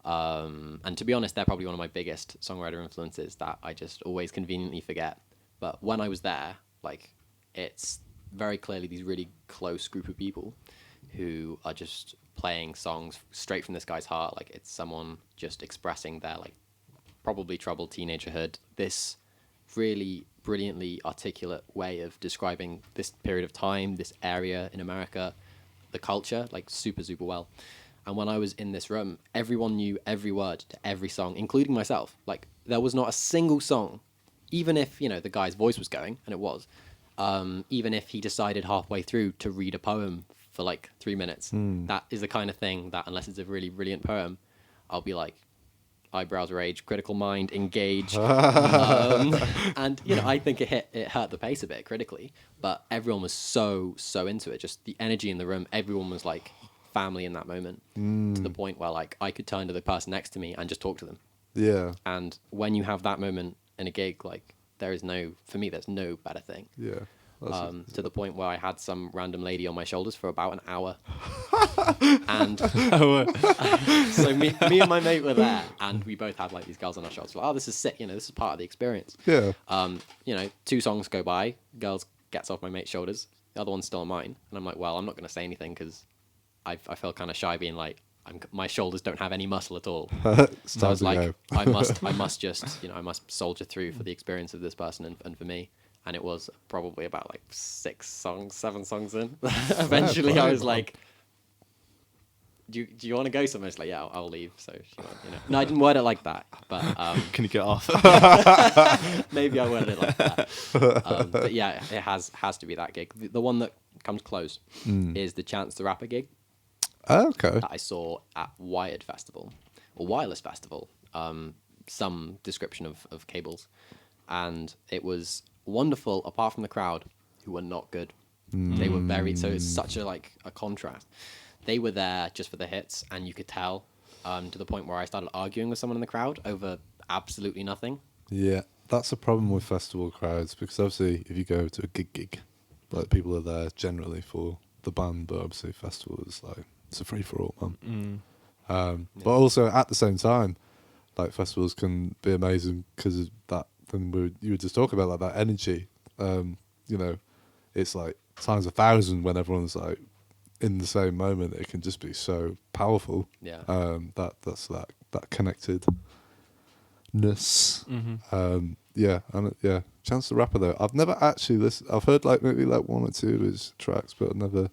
And to be honest, they're probably one of my biggest songwriter influences that I just always conveniently forget. But when I was there, like, it's very clearly these really close group of people who are just playing songs straight from this guy's heart. Like, it's someone just expressing their like probably troubled teenagerhood. This really brilliantly articulate way of describing this period of time, this area in America, the culture, like super, super well. And when I was in this room, everyone knew every word to every song, including myself. Like, there was not a single song, even if, the guy's voice was going, and it was, even if he decided halfway through to read a poem for like 3 minutes, that is the kind of thing that, unless it's a really brilliant poem, I'll be like, eyebrows raised, critical mind engaged. And, I think it hurt the pace a bit critically, but everyone was so into it. Just the energy in the room, everyone was like family in that moment, to the point where like I could turn to the person next to me and just talk to them. Yeah. And when you have that moment in a gig, like there's no better thing. Yeah. To the point where I had some random lady on my shoulders for about an hour. And so me and my mate were there, and we both had like these girls on our shoulders. Like, oh, this is sick, this is part of the experience. Yeah. 2 songs go by, girls gets off my mate's shoulders, the other one's still on mine, and I'm like, well, I'm not going to say anything because I felt kind of shy being like, my shoulders don't have any muscle at all. So I was like, I must just, I must soldier through for the experience of this person and for me. And it was probably about like 7 songs in. Eventually, I was like, "Do you want to go somewhere?" She's like, "Yeah, I'll leave." So she went, No, I didn't word it like that. But can you get off? Maybe I worded it like that. But yeah, it has to be that gig. The one that comes close is the Chance the Rapper gig. Okay. That I saw at Wired Festival or Wireless Festival. Some description of cables, and it was wonderful apart from the crowd, who were not good. They were so it's such a contrast. They were there just for the hits, and you could tell, to the point where I started arguing with someone in the crowd over absolutely nothing. Yeah, that's a problem with festival crowds, because obviously if you go to a gig, like, people are there generally for the band, but obviously festival is like, it's a free-for-all, man. But also at the same time, like, festivals can be amazing because of that thing you were just talking about, like that energy. It's like times 1,000 when everyone's like in the same moment. It can just be so powerful. Yeah. That's that connectedness. Chance the Rapper though, I've never actually listened. I've heard like maybe like 1 or 2 of his tracks, but I've never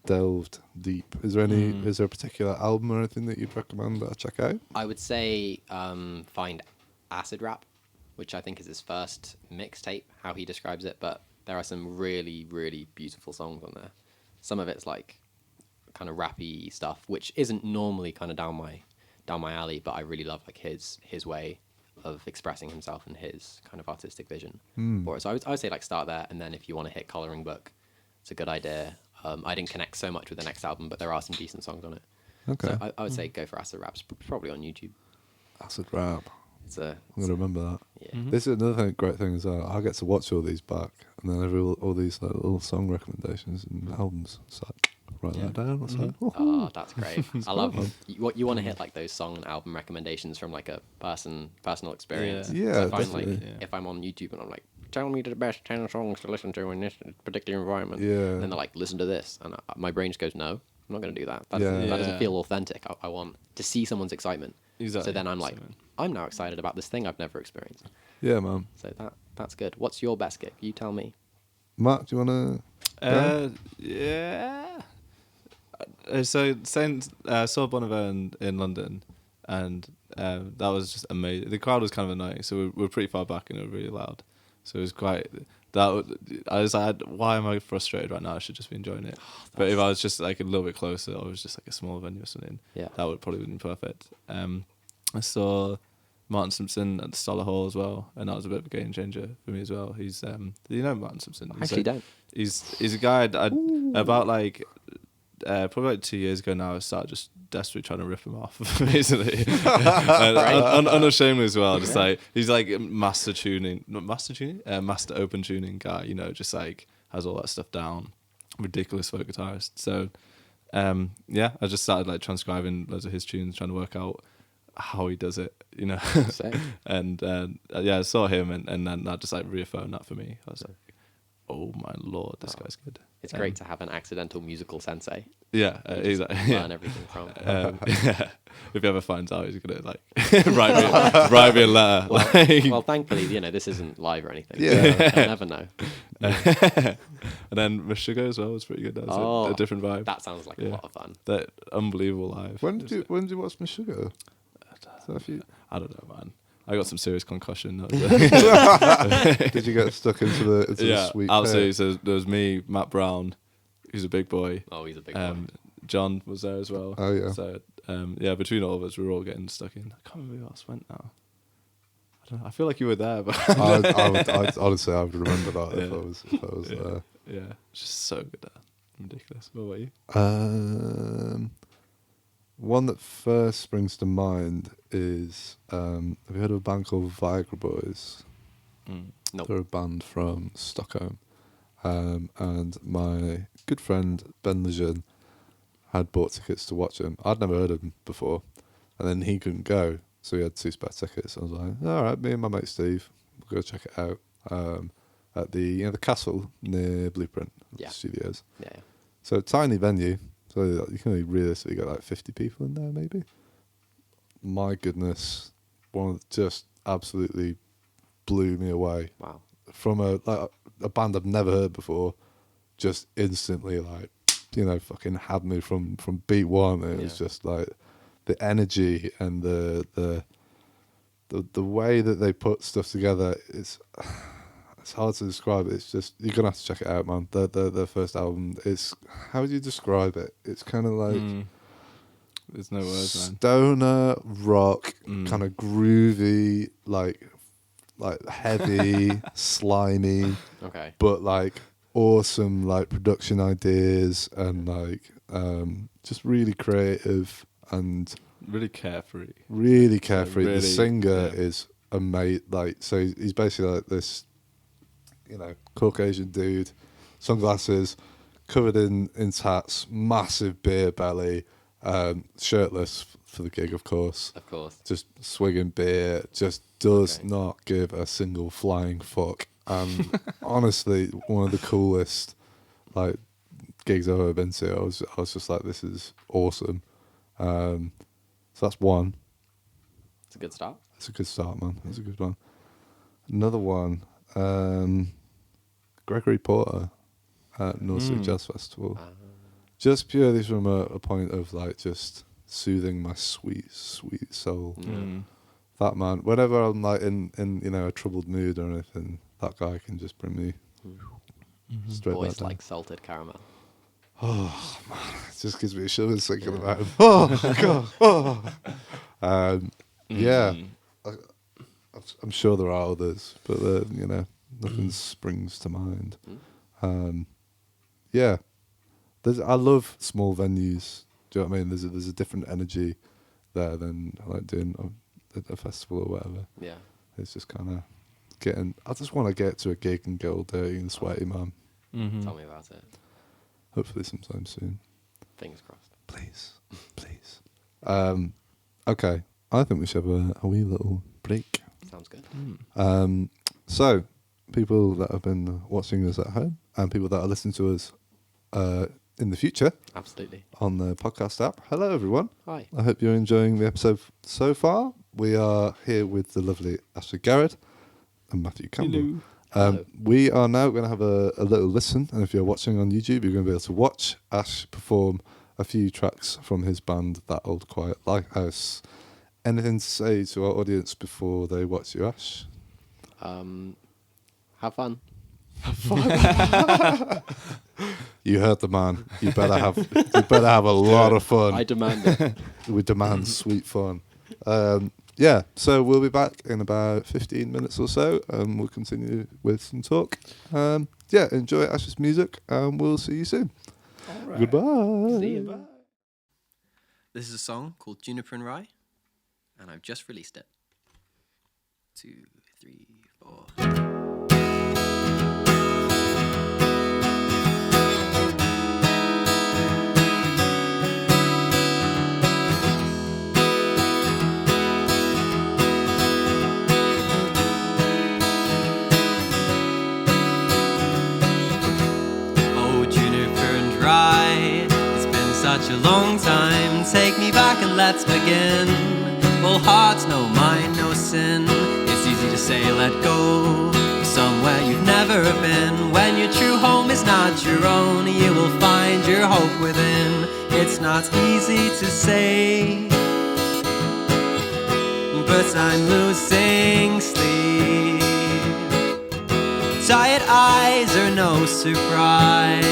delved deep. Is there a particular album or anything that you'd recommend that I check out? I would say find Acid Rap, which I think is his first mixtape, how he describes it, but there are some really, really beautiful songs on there. Some of it's like kind of rappy stuff, which isn't normally kind of down my alley, but I really love like his way of expressing himself and his kind of artistic vision. So I would say like start there, and then if you want to hit Colouring Book, it's a good idea. I didn't connect so much with the next album, but there are some decent songs on it. Okay. So I would say go for Acid Rap. It's probably on YouTube. Acid Rap. I'm going to remember that. Yeah. This is another great thing as well. I get to watch all these back, and then all these like, little song recommendations and albums. It's like, write that down. I was like, Oh, that's great. I love what you want to hit, like those song and album recommendations from like a personal experience. Yeah. So I find Definitely. like if I'm on YouTube and I'm like, tell me the best 10 songs to listen to in this particular environment. Yeah. And then they're like, listen to this. And my brain just goes, no, I'm not going to do that. That doesn't feel authentic. I want to see someone's excitement. Exactly. So then I'm like, I'm now excited about this thing I've never experienced. Yeah, man. So that's good. What's your best gig? You tell me. Mark, do you want to? Yeah. So saw Bon Iver in London, and that was just amazing. The crowd was kind of annoying, so we were pretty far back and it was really loud. So it was quite. I was like, why am I frustrated right now? I should just be enjoying it. But if I was just like a little bit closer, or it was just like a small venue or something, that would probably have been perfect. I saw Martin Simpson at the Stoller Hall as well, and that was a bit of a game changer for me as well. He's do you know Martin Simpson? I actually don't. He's a guy about like probably like 2 years ago now. I started just desperately trying to rip him off, basically, unashamedly as well. Just like he's like master open tuning guy. You know, just like has all that stuff down. Ridiculous folk guitarist. So I just started like transcribing loads of his tunes, trying to work out how he does it, you know. And I saw him, and then that just like reaffirmed that for me. I was like, oh my lord, this guy's good. It's great to have an accidental musical sensei. Yeah, exactly. Learn everything from. If he ever finds out, he's gonna like write me a letter. Well, thankfully, this isn't live or anything. Yeah, I'll never know. And then Meshuggah as well was pretty good. That was a different vibe. That sounds like a lot of fun. That unbelievable live. When did you watch Meshuggah? I don't know, man. I got some serious concussion. Did you get stuck into the sweet? Absolutely. So there was me, Matt Brown, who's a big boy. Oh, he's a big boy. John was there as well. Oh yeah. So between all of us, we were all getting stuck in. I can't remember who else went now. I don't know. I feel like you were there, but I'd honestly, I would remember that if I was there. Yeah, it's just so good. Ridiculous. What about you? One that first springs to mind is, have you heard of a band called Viagra Boys? No. They're a band from Stockholm. And my good friend Ben Lejeune had bought tickets to watch them. I'd never heard of them before. And then he couldn't go, so he had 2 spare tickets. I was like, all right, me and my mate Steve, we'll go check it out. At the castle near Blueprint Studios. Yeah. So tiny venue. So you can only realistically get like 50 people in there, maybe. My goodness, just absolutely blew me away. Wow. From a band I've never heard before, just instantly fucking had me from beat one. It was just like the energy and the way that they put stuff together. It's hard to describe it. It's just, you're gonna have to check it out, man. Their first album. It's, how would you describe it? It's kind of like there's no words, man. Stoner rock, kind of groovy, like heavy, slimy. Okay. But like awesome, like production ideas and like just really creative and really carefree. Really carefree. Really, the singer is amazing. Like, so he's basically like this, Caucasian dude, sunglasses, covered in tats, massive beer belly, shirtless for the gig, of course. Of course. Just swigging beer, just does not give a single flying fuck. And honestly, one of the coolest gigs I've ever been to. I was just like, this is awesome. So that's one. It's a good start. That's a good start, man. That's a good one. Another one, Gregory Porter at North Sea Jazz Festival. Just purely from a point of just soothing my sweet, sweet soul. That man, whenever I'm in a troubled mood or anything, that guy can just bring me straight back Voice down. like salted caramel. Oh man, it just gives me shivers thinking about him. Oh god. Yeah, I'm sure there are others, but nothing springs to mind. Yeah, I love small venues. Do you know what I mean? There's a different energy there than doing a festival or whatever. Yeah, it's just kind of getting. I just want to get to a gig and get all dirty and sweaty, man. Tell me about it. Hopefully sometime soon. Fingers crossed. Please. Okay, I think we should have a wee little break. Sounds good. So, people that have been watching us at home and people that are listening to us in the future. Absolutely. On the podcast app. Hello, everyone. Hi. I hope you're enjoying the episode so far. We are here with the lovely Ashley Garrod and Matthew Campbell. Hello. We are now going to have a little listen, and if you're watching on YouTube, you're going to be able to watch Ash perform a few tracks from his band, That Old Quiet Lighthouse. Anything to say to our audience before they watch you, Ash? Have fun. You heard the man. You better have a lot of fun. I demand it. We demand sweet fun. So we'll be back in about 15 minutes or so, and we'll continue with some talk. Enjoy Ash's music, and we'll see you soon. All right. Goodbye. See you. Bye. This is a song called Juniper and Rye, and I've just released it. 2, 3, 4. Such a long time, take me back and let's begin. All hearts, no mind, no sin. It's easy to say let go, somewhere you've never been. When your true home is not your own, you will find your hope within. It's not easy to say, but I'm losing sleep. Tired eyes are no surprise,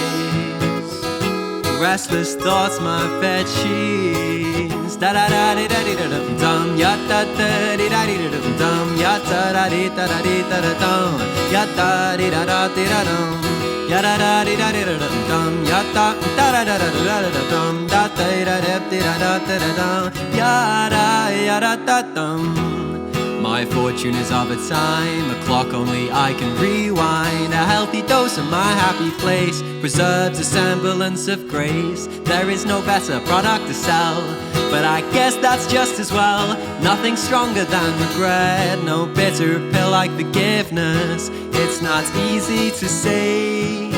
restless thoughts, my bed sheets. Da da da da da da da dum, ya da da da da da da dum, ya da da da da da da dum, ya da da da da dum, ya da da da da da dum, ya da da da da da dum, da da da da da dum, ya da da dum. My fortune is of a time, a clock only I can rewind. A healthy dose of my happy place preserves a semblance of grace. There is no better product to sell, but I guess that's just as well. Nothing stronger than regret, no bitter pill like forgiveness. It's not easy to say,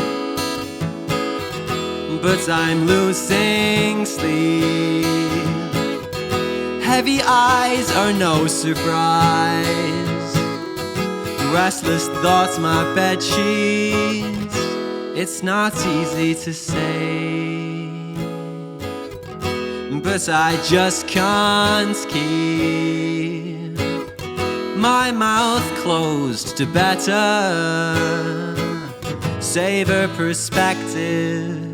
but I'm losing sleep. Heavy eyes are no surprise, restless thoughts, my bed sheets. It's not easy to say, but I just can't keep my mouth closed to better savor perspective.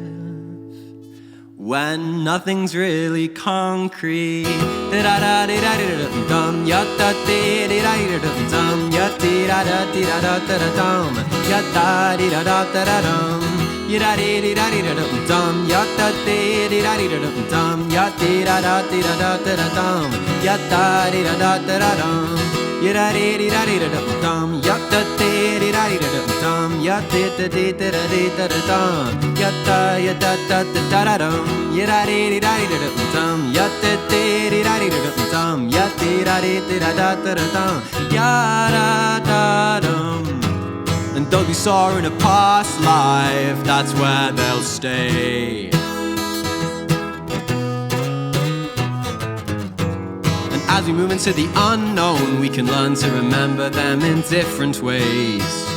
When nothing's really concrete, da da da da da dum, ya da da da da dum, ya da da da da dum, ya da da da da dum, ya da da da dum, ya da da da dum, ya da da da dum, ya da da da dum, ya da da da dum, ya da da da dum, ya da da da dum, ya da da dum. Ya da dee da dee da dum, ya da dee da dee da dum, ya dee da dee da da da dum, ya da da dum. And don't be sore in a past life, that's where they'll stay. And as we move into the unknown, we can learn to remember them in different ways.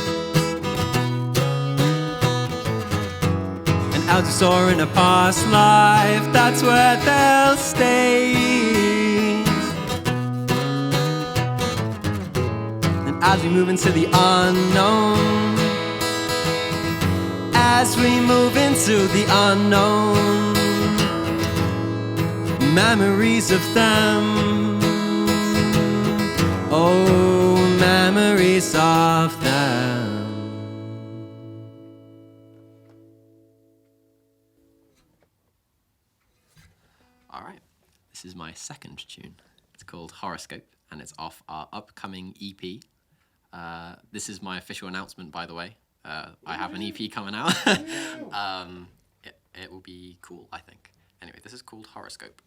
As we saw in a past life, that's where they'll stay. And as we move into the unknown, as we move into the unknown, memories of them, oh, memories of them. This is my second tune. It's called Horoscope, and it's off our upcoming EP. This is my official announcement, by the way. I have an EP coming out. It will be cool, I think. Anyway, this is called Horoscope.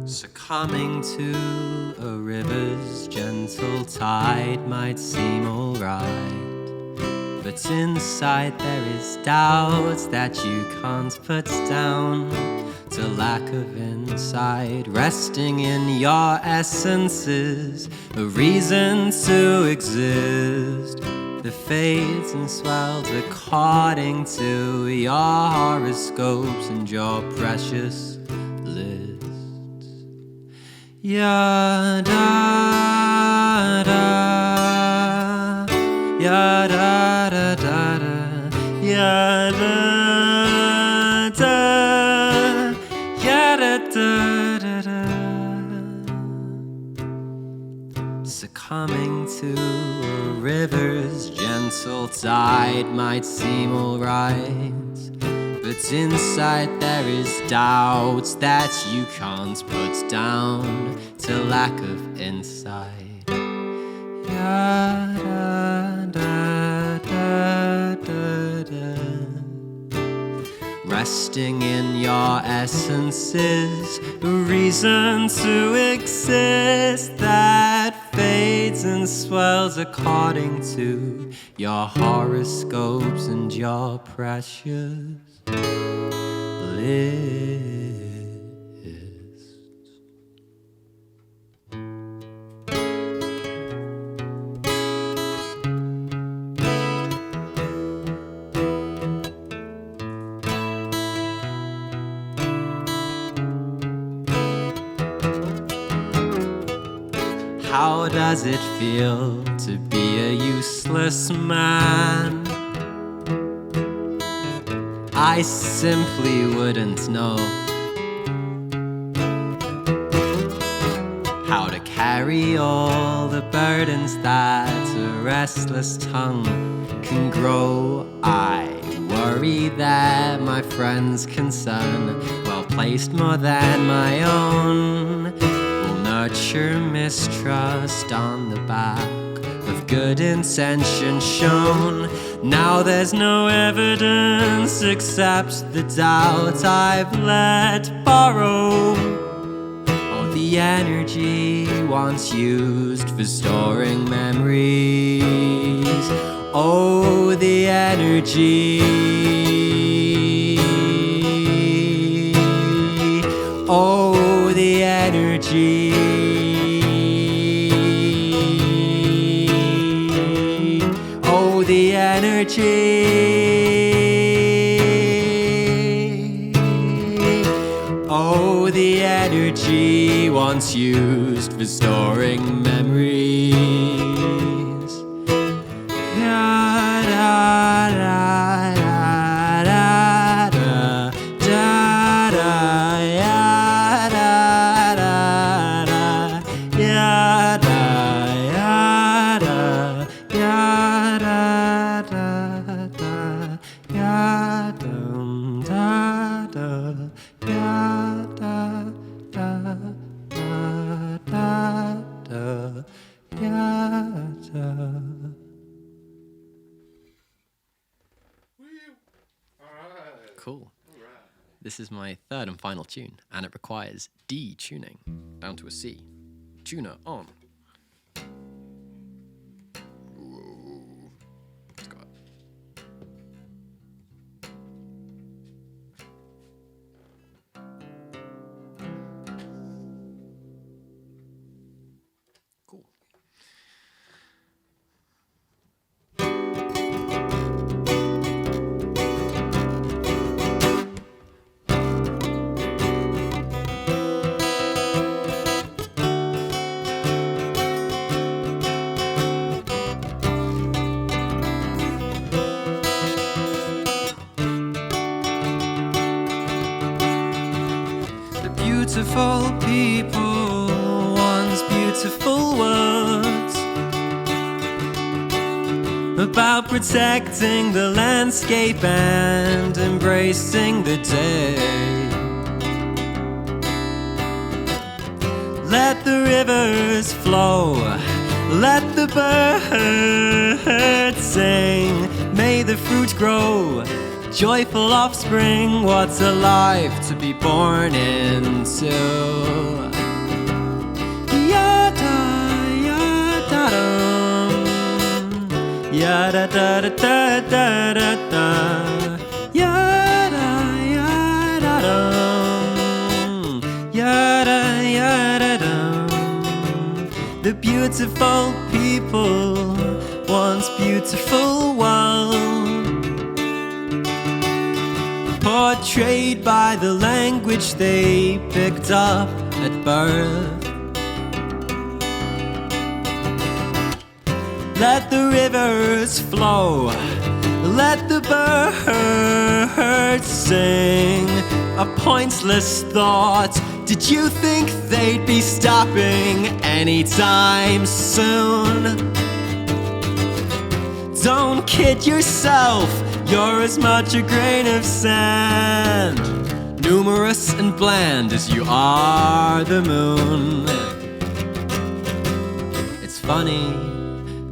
Succumbing to a river's gentle tide might seem alright, but inside there is doubt that you can't put down to lack of insight. Resting in your essence is a reason to exist. The fades and swells according to your horoscopes and your precious lists. Ya da da, ya da da da da, ya da da, ya da da da da. Succumbing to a river's gentle tide might seem alright, but inside there is doubts that you can't put down to lack of insight. Ya da da da da da. Resting in your essence is a reason to exist that fades and swells according to your horoscopes and your precious lists. How does it feel to be a useless man? I simply wouldn't know how to carry all the burdens that a restless tongue can grow. I worry that my friend's concern, well placed more than my own, will nurture mistrust on the back of good intention shown. Now there's no evidence except the doubt I've let borrow. Oh, the energy once used for storing memories. Oh, the energy. Oh, the energy. The energy. Oh, the energy once used for storing memories. Da, da, da, da, da, da, da, ya, da, da, da, ya, da, ya, da, ya, da. Cool. This is my third and final tune, and it requires D tuning down to a C. Tuner on. Let's go up. Cool. beautiful people wants beautiful words about protecting the landscape and embracing the day. Let the rivers flow, let the birds sing, may the fruit grow, joyful offspring, what's a life to be born into? Yada, yada, dum. Yada, da, da, da, da, da, da. Yada, yada, dum. Yada, yada, dum. The beautiful people wants beautiful world, portrayed by the language they picked up at birth. Let the rivers flow, let the birds sing. A pointless thought, did you think they'd be stopping anytime soon? Don't kid yourself, you're as much a grain of sand, numerous and bland as you are the moon. It's funny,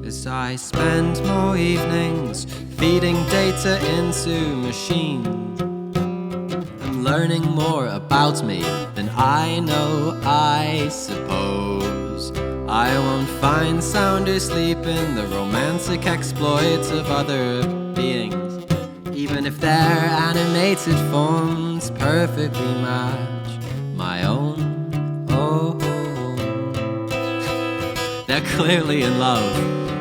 as I spend more evenings feeding data into machines, I'm learning more about me than I know, I suppose. I won't find sounder sleep in the romantic exploits of other beings, even if their animated forms perfectly match my own. Oh, they're clearly in love,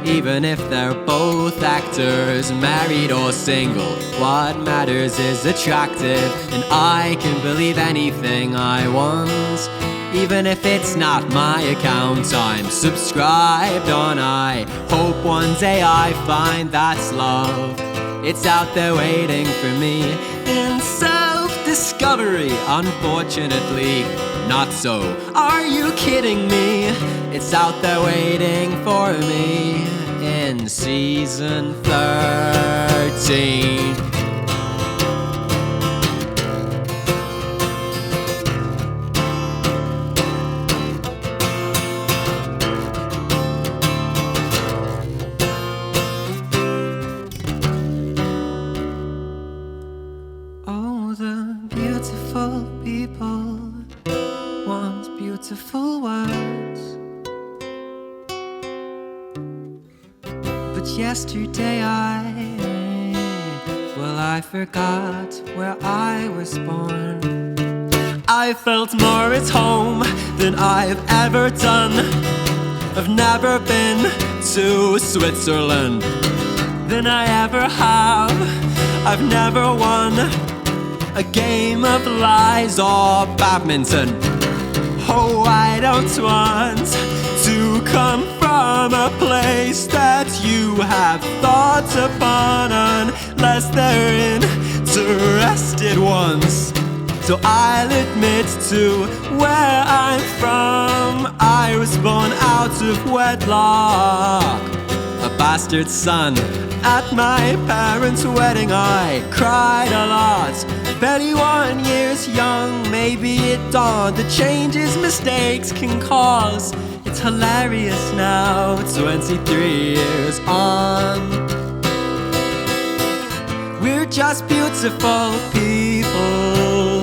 even if they're both actors, married or single. What matters is attractive, and I can believe anything I want, even if it's not my account I'm subscribed on. I hope one day I find that's love. It's out there waiting for me in self-discovery. Unfortunately, not so. Are you kidding me? It's out there waiting for me in season 13. Beautiful words, but yesterday I forgot where I was born. I felt more at home than I've ever done. I've never been to Switzerland than I ever have. I've never won a game of lies or badminton. Oh, I don't want to come from a place that you have thought upon, unless they're interested ones. So I'll admit to where I'm from. I was born out of wedlock, a bastard son. At my parents' wedding I cried a lot. 31 years young, maybe it dawned the changes mistakes can cause. It's hilarious now, 23 years on. We're just beautiful people.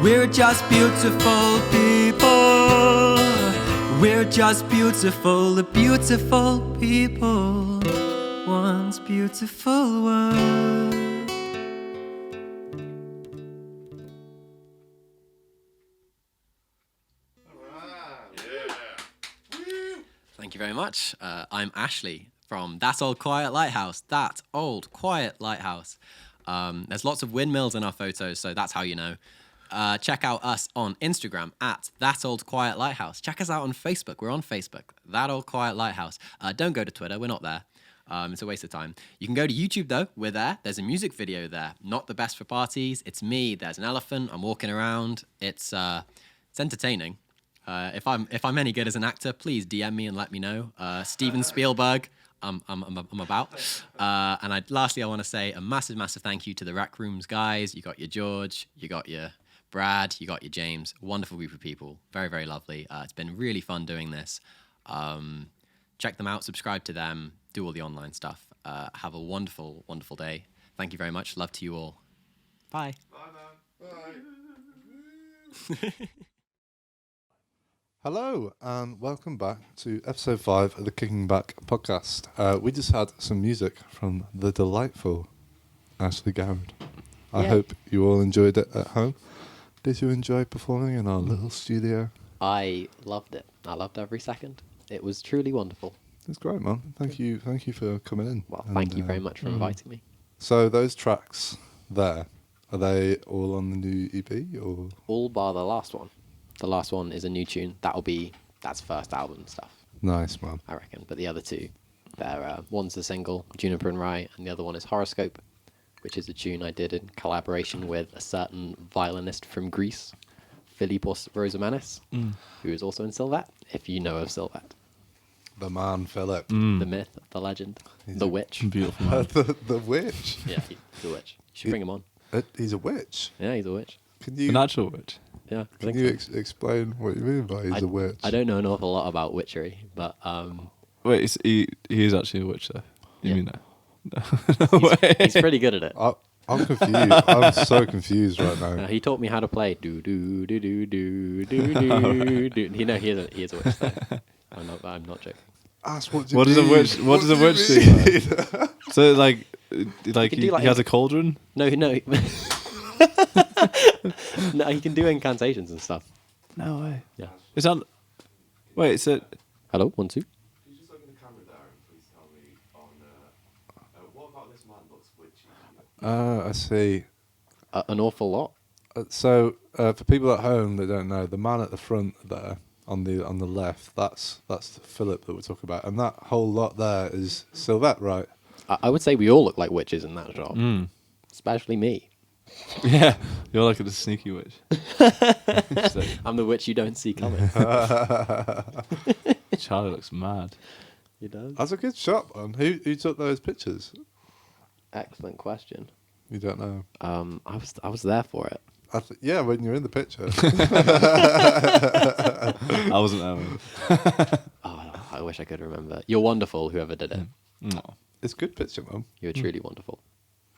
We're just beautiful people. We're just beautiful, the beautiful people wants beautiful world. Thank you very much. I'm Ashley from That Old Quiet Lighthouse. That Old Quiet Lighthouse. There's lots of windmills in our photos, so that's how you know. Check out us on Instagram at That Old Quiet Lighthouse. Check us out on Facebook. We're on Facebook, That Old Quiet Lighthouse. Don't go to Twitter. We're not there. It's a waste of time. You can go to YouTube, though. We're there. There's a music video there. Not the best for parties. It's me. There's an elephant. I'm walking around. It's It's entertaining. If I'm any good as an actor, please DM me and let me know. Steven Spielberg, I'm about. And lastly, I want to say a massive thank you to the RecRooms guys. You got your George, you got your Brad, you got your James. Wonderful group of people. Very, very lovely. It's been really fun doing this. Check them out, subscribe to them, do all the online stuff. Have a wonderful, wonderful day. Thank you very much. Love to you all. Bye. Bye, man. Bye. Hello, and welcome back to episode 5 of the Kicking Back podcast. We just had some music from the delightful Ashley Garrod. I hope you all enjoyed it at home. Did you enjoy performing in our little studio? I loved it. I loved every second. It was truly wonderful. It's great, man. Thank you for coming in. Well, thank you very much for inviting me. So those tracks there, are they all on the new EP or? All bar the last one. The last one is a new tune. That's first album stuff. Nice, man. I reckon. But the other two, one's the single, Juniper and Rye, and the other one is Horoscope, which is a tune I did in collaboration with a certain violinist from Greece, Philippos Rosamanis, who is also in Sylvette, if you know of Sylvette. The man, Philip. The myth, the legend, the witch. Beautiful man. the witch. Yeah, the witch. You should bring him on. He's a witch. Yeah, he's a witch. Can you? An actual witch. Yeah. Can you explain what you mean by he's a witch? I don't know an awful lot about witchery, but Wait, he is actually a witch, though. You mean that? he's pretty good at it. I'm confused. I'm so confused right now. He taught me how to play do do do do do do do do. He is a witch. Though. I'm not joking. Ask what Does a witch? What does a witch do? So like he has a cauldron. No. No, he can do incantations and stuff. No way. Yeah. Is that? Wait, it's a. Hello, 1, 2. Can you just look in the camera there and please tell me what about this man looks witchy? I see. An awful lot. So for people at home that don't know, the man at the front there on the left, that's Philip that we're talking about, and that whole lot there is Sylvette, right? I would say we all look like witches in that job, especially me. Yeah, you're like a sneaky witch. I'm the witch you don't see coming. Charlie looks mad. He does. That's a good shot, man. Who took those pictures? Excellent question. You don't know. I was there for it. Yeah, when you're in the picture. I wasn't there. Oh, I wish I could remember. You're wonderful, whoever did it. No. It's a good picture, man. You're truly wonderful.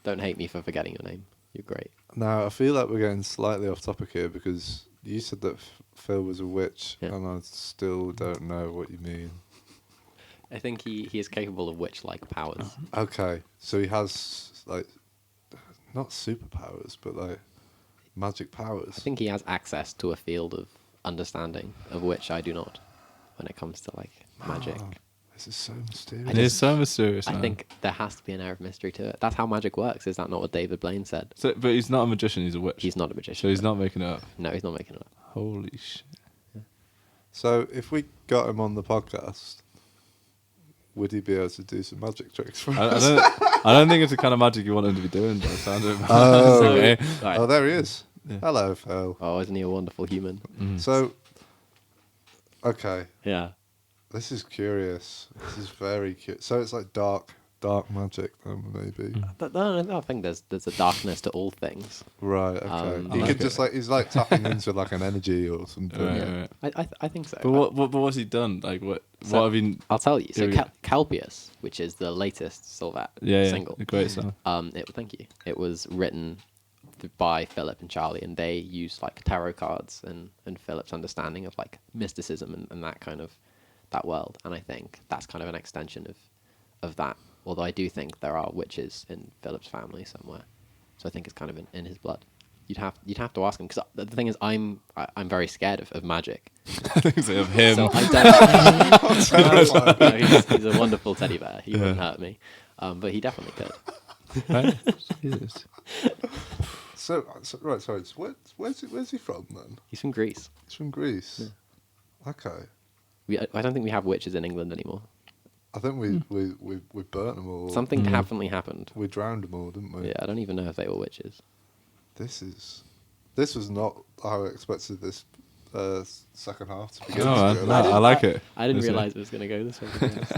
Don't hate me for forgetting your name. You're great. Now, I feel like we're getting slightly off topic here because you said that Phil was a witch, Yeah. and I still don't know what you mean. I think he is capable of witch-like powers. Okay, so he has, like, not superpowers, but, like, magic powers. I think he has access to a field of understanding of which I do not when it comes to, like, magic. Oh, this is so mysterious. It is so mysterious. I man. think there has to be an air of mystery to it. That's how magic works. Is that not what David Blaine said? So, but he's not a magician. He's a witch. He's not a magician. So he's not making it up. No, he's not making it up. Holy shit. So if we got him on the podcast, would he be able to do some magic tricks for us? I don't think it's the kind of magic you want him to be doing. By the sound of it. Oh, Okay. Right. Oh, there he is. Yeah. Hello, Phil. Oh, isn't he a wonderful human? So, okay, Yeah. this is curious. This is very curious. So it's like dark magic, then maybe. No, I think there's a darkness to all things. Right. Okay. I He like could it. just he's like tapping into like an energy or something. Right, right. I think so. But what's he done? Like what? So- What have you? I'll tell you. So Here we go. Calpius, which is the latest Sylvette Yeah, single. a great song. Thank you. It was written by Philip and Charlie, and they used like tarot cards and Philip's understanding of like mysticism and that kind of that world. And I think that's kind of an extension of that. Although I do think there are witches in Philip's family somewhere, so I think it's kind of in his blood. You'd have to ask him, because the thing is, I'm very scared of magic. Of him. So I don't. No, he's a wonderful teddy bear. He wouldn't hurt me, but he definitely could. Right? Jesus. So right, sorry. So where's he from then? He's from Greece. He's from Greece. Okay. I don't think we have witches in England anymore. I think we burnt them all. Something definitely happened. We drowned them all, didn't we? Yeah, I don't even know if they were witches. This was not how I expected this second half to begin Oh, with. I like it. I didn't Is it? realize it was going to go this way. to be honest.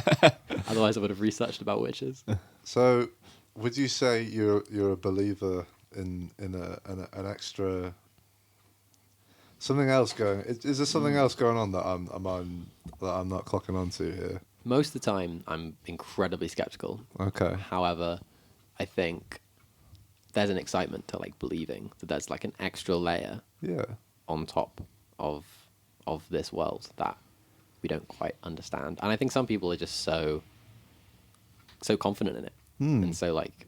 Otherwise, I would have researched about witches. So, would you say you're a believer in an extra something else going? Is there something else going on that I'm not clocking onto here? Most of the time, I'm incredibly skeptical. Okay. However, I think there's an excitement to like believing that there's like an extra layer Yeah. on top of this world that we don't quite understand. And I think some people are just so confident in it and so like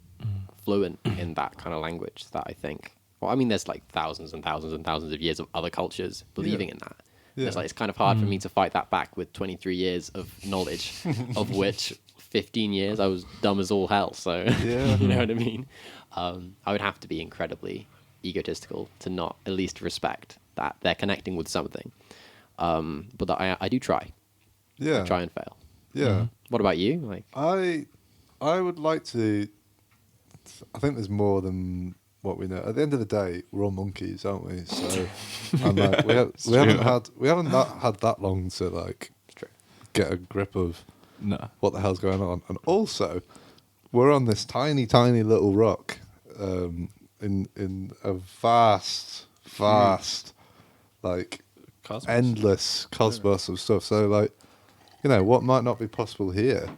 fluent in that kind of language that I think. Well, I mean, there's like thousands and thousands and thousands of years of other cultures believing in that. Yeah. It's kind of hard for me to fight that back with 23 years of knowledge, of which 15 years I was dumb as all hell. So Yeah. you know what I mean. I would have to be incredibly egotistical to not at least respect that they're connecting with something. But that I do try. Yeah. I try and fail. Yeah. What about you? Like, I would like to. I think there's more than what we know. At the end of the day, we're all monkeys, aren't we? So, and like, we haven't had that long to like get a grip of what the hell's going on. And also, we're on this tiny, tiny little rock in a vast, like Cosmos. endless cosmos of stuff. So, like, what might not be possible here,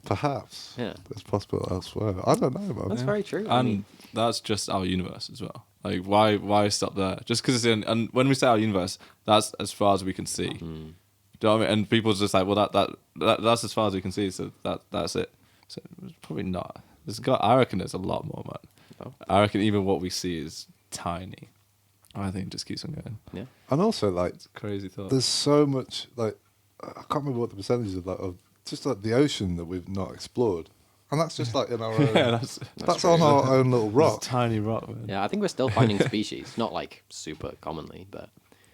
perhaps it's possible elsewhere. I don't know, man. that's very true. I And mean, that's just our universe as well. Like, why stop there? Just because it's in, and when we say our universe, that's as far as we can see. Do you know what I mean? And people's just like, well, that's as far as we can see, so that's it. So it's probably not. I reckon there's a lot more, man. Oh. I reckon even what we see is tiny. I think it just keeps on going. yeah. And also, like, It's a crazy thought. there's so much, like, I can't remember what the percentage of that, of just like the ocean that we've not explored. And that's just like in our own, Yeah, that's on our own little rock. It's a tiny rock, man. Yeah, I think we're still finding species, not like super commonly, but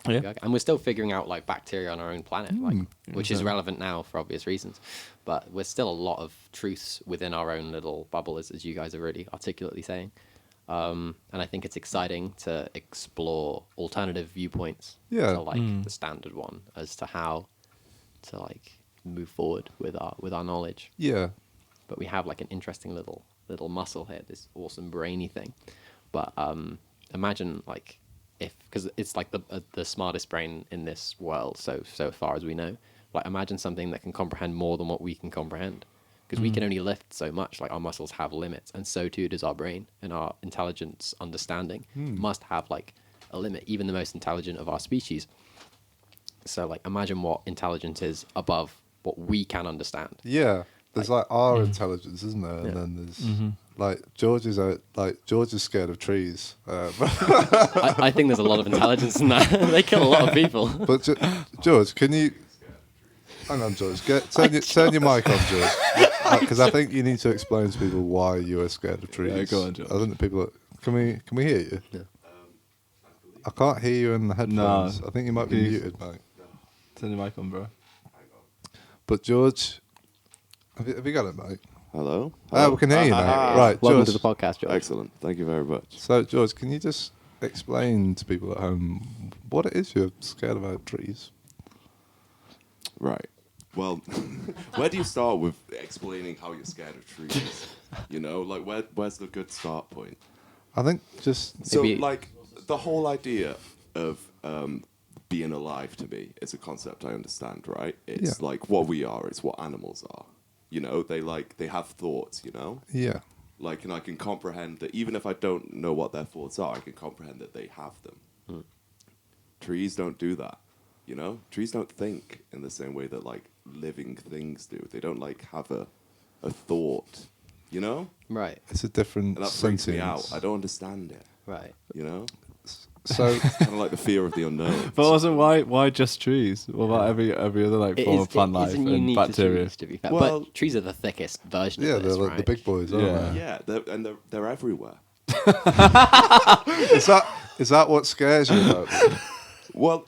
Yeah. and we're still figuring out like bacteria on our own planet, like which is exactly. relevant now for obvious reasons. But we're still a lot of truths within our own little bubble, as you guys are really articulately saying. And I think it's exciting to explore alternative viewpoints Yeah. to like the standard one as to how to like move forward with our knowledge. Yeah. But we have like an interesting little muscle here, this awesome brainy thing. But imagine like because it's like the smartest brain in this world so far as we know. Like imagine something that can comprehend more than what we can comprehend, because we can only lift so much. Like our muscles have limits, and so too does our brain, and our intelligence understanding must have like a limit. Even the most intelligent of our species. So like imagine what intelligence is above what we can understand. Yeah. There's like our intelligence, isn't there? And Yeah. then there's like George is scared of trees. I think there's a lot of intelligence in that. They kill a lot of people. But George, can you hang on, George? Turn your mic on, George, because I think you need to explain to people why you are scared of trees. Yeah, go on, George. I think the people. Can we hear you? Yeah. I can't hear you in the headphones. No. I think you might be Can you- muted, mate. Turn your mic on, bro. But George, have you got it, mate? Hello? We can hear you now. Right, Welcome George. to the podcast, George. Excellent. Thank you very much. So, George, can you just explain to people at home what it is you're scared about trees? Right. Well, where do you start with explaining how you're scared of trees? Like where's the good start point? I think just So, Maybe- like, the whole idea of being alive to me is a concept I understand, right? It's Yeah. like what we are, it's what animals are. They have thoughts, yeah, Like, and I can comprehend that even if I don't know what their thoughts are, I can comprehend that they have them. Trees don't do that, Trees don't think in the same way that, like, living things do. They don't, like, have a thought, Right, it's a different And that freaks me sentience. out. I don't understand it, right. So kind of like the fear of the unknown. But also, why just trees? What about every other like form of plant life isn't and unique bacteria? to trees, to be fair. Well- But trees are the thickest version yeah, of they're this, like right? the big boys, aren't Yeah. Yeah, they're everywhere. they? Is that what scares you about them? Well,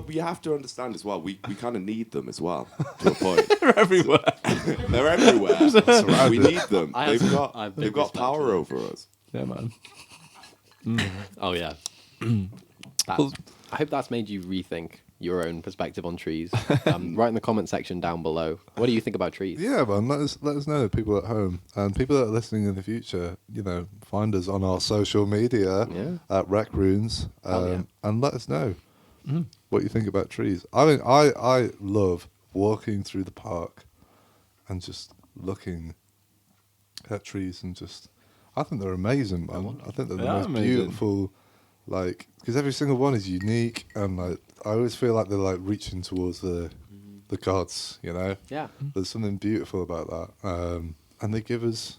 we have to understand as well. We kind of need them as well to a point. They're everywhere. They're everywhere. We need them. I have They've big got respect power for over us. Yeah, man. Oh yeah. Well, I hope that's made you rethink your own perspective on trees. Write in the comment section down below. What do you think about trees? Yeah, man. Let us know, people at home and people that are listening in the future. You know, find us on our social media at RecRooms, and let us know what you think about trees. I mean, I love walking through the park and just looking at trees and just. I think they're amazing, man. I think they're the most beautiful. Like, because every single one is unique, and like I always feel like they're like reaching towards the gods, you know. Yeah. There's something beautiful about that, and they give us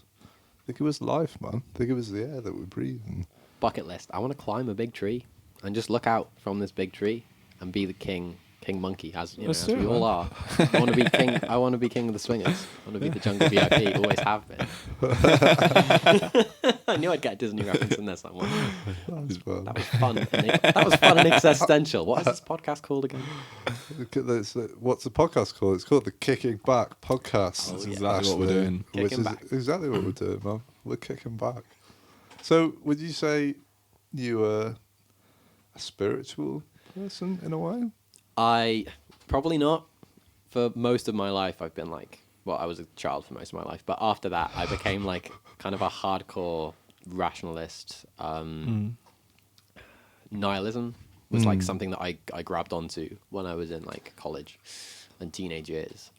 life, man. They give us the air that we breathe. And Bucket list. I want to climb a big tree and just look out from this big tree and be the king monkey, as you know, as we all are. I want to be king. I want to be king of the swingers. I want to be the jungle VIP. Always have been. I knew I'd get a Disney reference in this. That was fun. That was fun and existential. What is this podcast called again? What's the podcast called? It's called the Kicking Back Podcast. That's exactly what we're doing. Which is exactly what we're doing, man. We're kicking back. So, would you say you were a spiritual person in a way? I probably not. For most of my life, I've been like, well, I was a child for most of my life, but after that, I became like kind of a hardcore rationalist. Nihilism was like something that I grabbed onto when I was in like college and teenage years,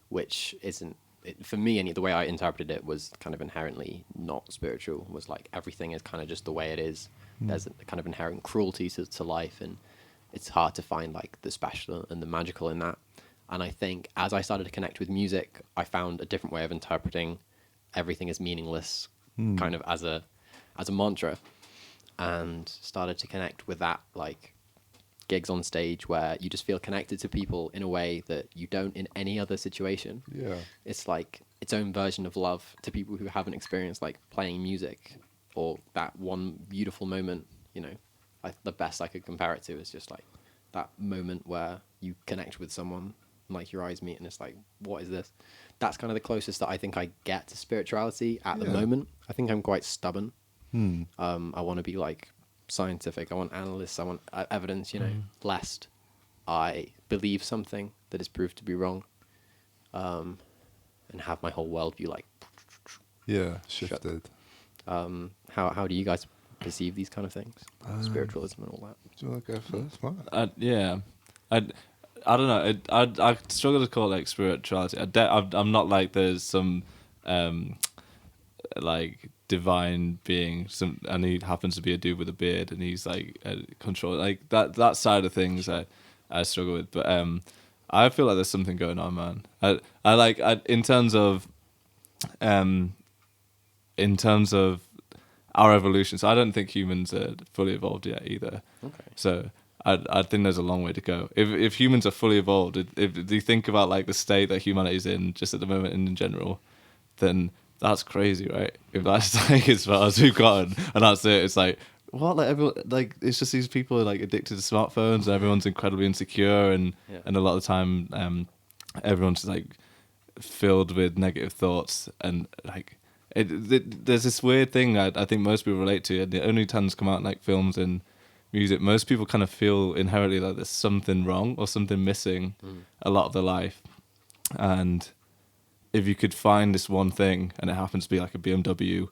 which isn't, for me, the way I interpreted it was kind of inherently not spiritual. Was like everything is kind of just the way it is. There's a kind of inherent cruelty to life, and it's hard to find like the special and the magical in that. And I think as I started to connect with music, I found a different way of interpreting everything as meaningless, kind of as a mantra, and started to connect with that, like gigs on stage where you just feel connected to people in a way that you don't in any other situation. Yeah. It's like its own version of love to people who haven't experienced like playing music or that one beautiful moment, you know. The best I could compare it to is just like that moment where you connect with someone and like your eyes meet and it's like, what is this? That's kind of the closest that I think I get to spirituality at the moment. I think I'm quite stubborn. I want to be like scientific. I want analysts. I want evidence, you know, lest I believe something that is proved to be wrong, and have my whole worldview like shifted. How do you guys perceive these kind of things, spiritualism and all that? Do you want to go first, Mark? I don't know. I struggle to call it like spirituality. I'm not like there's some like divine being, and he happens to be a dude with a beard, and he's like control like that side of things. I struggle with, but I feel like there's something going on, man. In terms of our evolution. So I don't think humans are fully evolved yet either. Okay. So I think there's a long way to go. If humans are fully evolved, if you think about like the state that humanity's in just at the moment and in general, then that's crazy, right? If that's like as far as we've gotten, and that's it. It's like what, like everyone, like it's just these people are like addicted to smartphones, and everyone's incredibly insecure, and a lot of the time, everyone's just like filled with negative thoughts, and like there's this weird thing I think most people relate to, and it only tends to come out in like films and music. Most people kind of feel inherently like there's something wrong or something missing a lot of their life, and if you could find this one thing and it happens to be like a BMW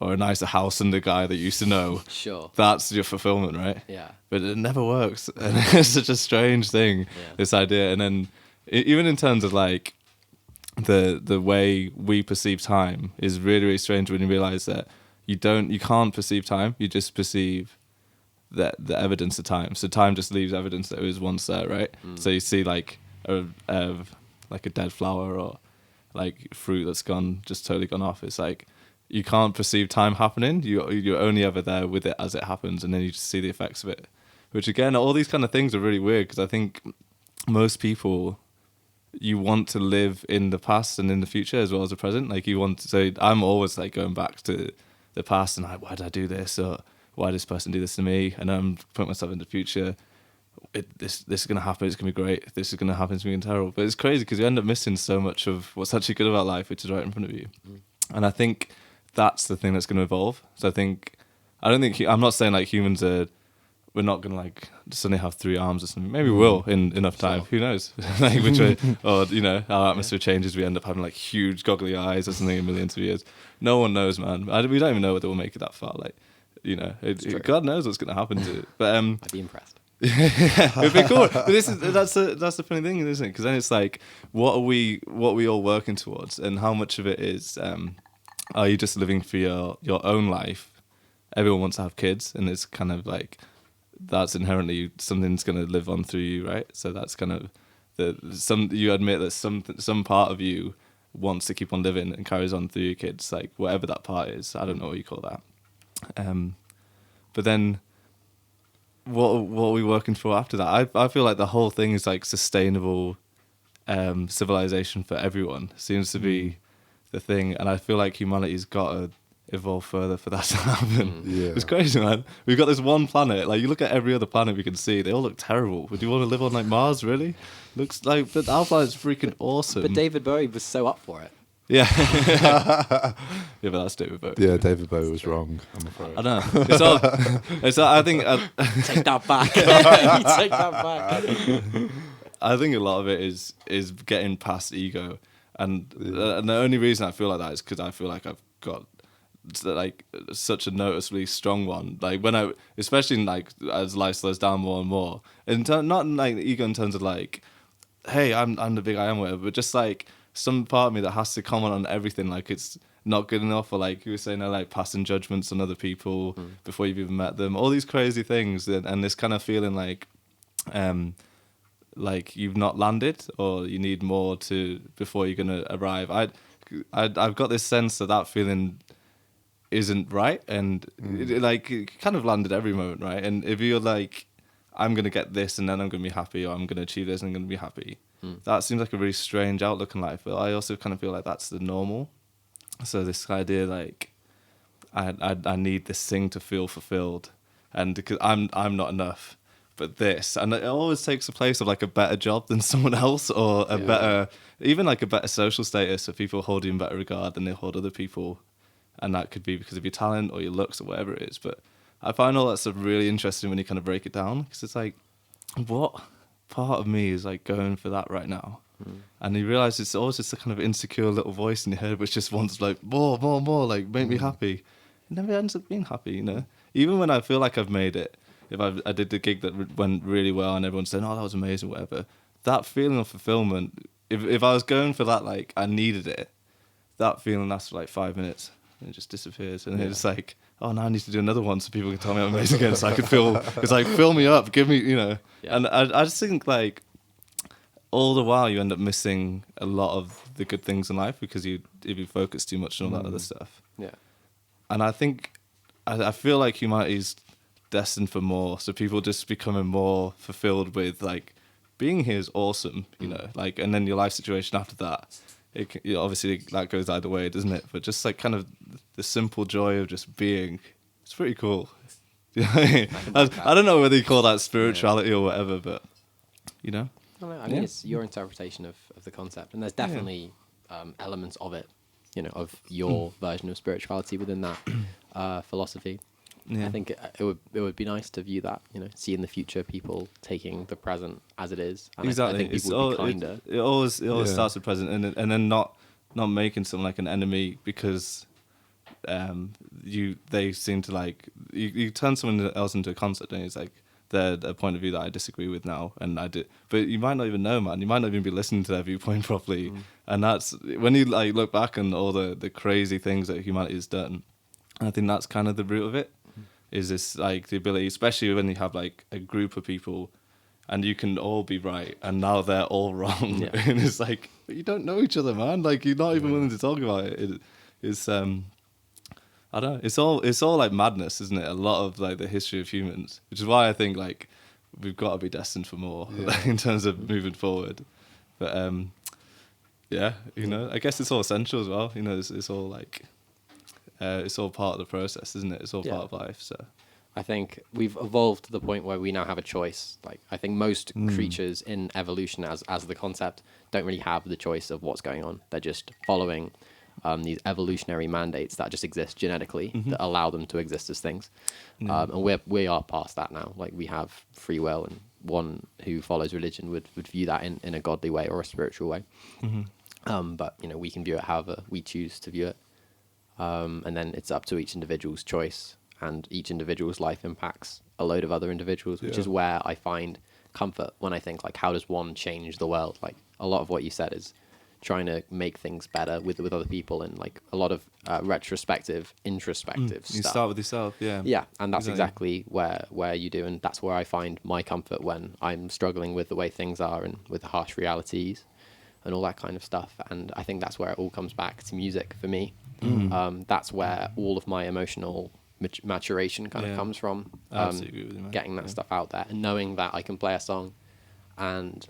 or a nicer house than the guy that you used to know, sure, that's your fulfillment, right? Yeah. But it never works, and it's such a strange thing, this idea. And then even in terms of like the way we perceive time is really, really strange when you realize that you can't perceive time, you just perceive the evidence of time. So time just leaves evidence that it was once there, right? So you see like a dead flower or like fruit that's just totally gone off. It's like you can't perceive time happening. You're only ever there with it as it happens, and then you just see the effects of it. Which again, all these kind of things are really weird, because I think most people, you want to live in the past and in the future as well as the present. Like you want to say, I'm always like going back to the past and like, why did I do this, or why did this person do this to me? And I'm putting myself in the future. This is going to happen, it's going to be great. This is going to happen, it's going to be terrible. But it's crazy because you end up missing so much of what's actually good about life, which is right in front of you. And I think that's the thing that's going to evolve. So I'm not saying like humans are we're not gonna like suddenly have 3 arms or something. Maybe we will in enough time. Who knows? Like which way, or our atmosphere changes. We end up having like huge goggly eyes or something in millions of years. No one knows, man. We don't even know whether we'll make it that far. Like, God knows what's gonna happen to it. But I'd be impressed. It'd be cool. But that's the funny thing, isn't it? Because then it's like, what are we all working towards, and how much of it is, are you just living for your own life? Everyone wants to have kids, and it's kind of like that's inherently something's going to live on through you, right? So that's kind of you admit that some part of you wants to keep on living and carries on through your kids, like whatever that part is. I don't know what you call that. But then, what are we working for after that? I feel like the whole thing is like sustainable civilization for everyone seems to be the thing, and I feel like humanity's got to evolve further for that to happen. Yeah. It's crazy, man. We've got this one planet. Like, you look at every other planet we can see, they all look terrible. Would you want to live on like Mars, really? Looks like, but our planet's freaking awesome. But David Bowie was so up for it. Yeah. Yeah, but that's David Bowie. Yeah, David Bowie was wrong, I'm afraid. I don't know. It's all I think Take that back. You take that back. I think a lot of it is getting past ego, and the only reason I feel like that is because I feel like I've got like such a noticeably strong one. Like when especially like as life slows down more and more, not like ego in terms of like, hey, I'm the big I am, whatever, but just like some part of me that has to comment on everything, like it's not good enough, or like you were saying, like passing judgments on other people before you've even met them, all these crazy things, and this kind of feeling like you've not landed, or you need more before you're gonna arrive. I've got this sense that feeling isn't right, and it kind of landed every moment, right? And if you're like, I'm gonna get this and then I'm gonna be happy, or I'm gonna achieve this and I'm gonna be happy, that seems like a really strange outlook in life. But I also kind of feel like that's the normal. So this idea like I need this thing to feel fulfilled, and because I'm not enough, but this, and it always takes the place of like a better job than someone else, or a better, even like a better social status, so people hold you in better regard than they hold other people. And that could be because of your talent or your looks or whatever it is. But I find all that stuff really interesting when you kind of break it down, because it's like, what part of me is like going for that right now? And you realise it's always just a kind of insecure little voice in your head which just wants like more, like make me happy. It never ends up being happy, you know? Even when I feel like I've made it, if I did the gig that went really well and everyone's saying, oh, that was amazing, whatever, that feeling of fulfillment, if I was going for that, like I needed it, that feeling lasts for like 5 minutes. And it just disappears, and it's like, oh, now I need to do another one so people can tell me I'm amazing again, so I can feel. It's like, fill me up, give me, Yeah. And I just think like, all the while you end up missing a lot of the good things in life because if you focus too much on all that other stuff. Yeah. And I think I feel like humanity's destined for more, so people just becoming more fulfilled with like, being here is awesome, like, and then your life situation after that. Obviously that goes either way, doesn't it? But just like kind of the simple joy of just being, it's pretty cool. I don't know whether you call that spirituality or whatever, but I don't know. I mean, it's your interpretation of the concept, and there's definitely elements of it, of your version of spirituality within that philosophy. Yeah. I think it would be nice to view that, see in the future people taking the present as it is. And exactly. I think people would be kinder. It always starts with present, and then not making someone like an enemy because they seem to like you turn someone else into a concept, and it's like they're a point of view that I disagree with now, and I did, but you might not even know, man. You might not even be listening to their viewpoint properly, and that's when you like look back on all the crazy things that humanity has done. I think that's kind of the root of it. Is this like the ability, especially when you have like a group of people and you can all be right and now they're all wrong. Yeah. And it's like, you don't know each other, man. Like you're not even willing to talk about it. It's I don't know. It's all like madness, isn't it? A lot of like the history of humans, which is why I think like we've got to be destined for more in terms of moving forward. But I guess it's all essential as well. It's all like. It's all part of the process, isn't it? It's all part of life. So, I think we've evolved to the point where we now have a choice. Like I think most creatures in evolution, as the concept, don't really have the choice of what's going on. They're just following these evolutionary mandates that just exist genetically that allow them to exist as things. And we are past that now. Like, we have free will, and one who follows religion would view that in a godly way or a spiritual way. But, you know, we can view it however we choose to view it. And then it's up to each individual's choice, and each individual's life impacts a load of other individuals, which is where I find comfort when I think, like, how does one change the world? Like, a lot of what you said is trying to make things better with other people, and like a lot of retrospective, introspective stuff. You start with yourself, yeah. Yeah, and that's exactly where you do, and that's where I find my comfort when I'm struggling with the way things are and with the harsh realities and all that kind of stuff. And I think that's where it all comes back to music for me. That's where all of my emotional maturation kind of comes from. I absolutely agree with you, man. Getting that stuff out there and knowing that I can play a song, and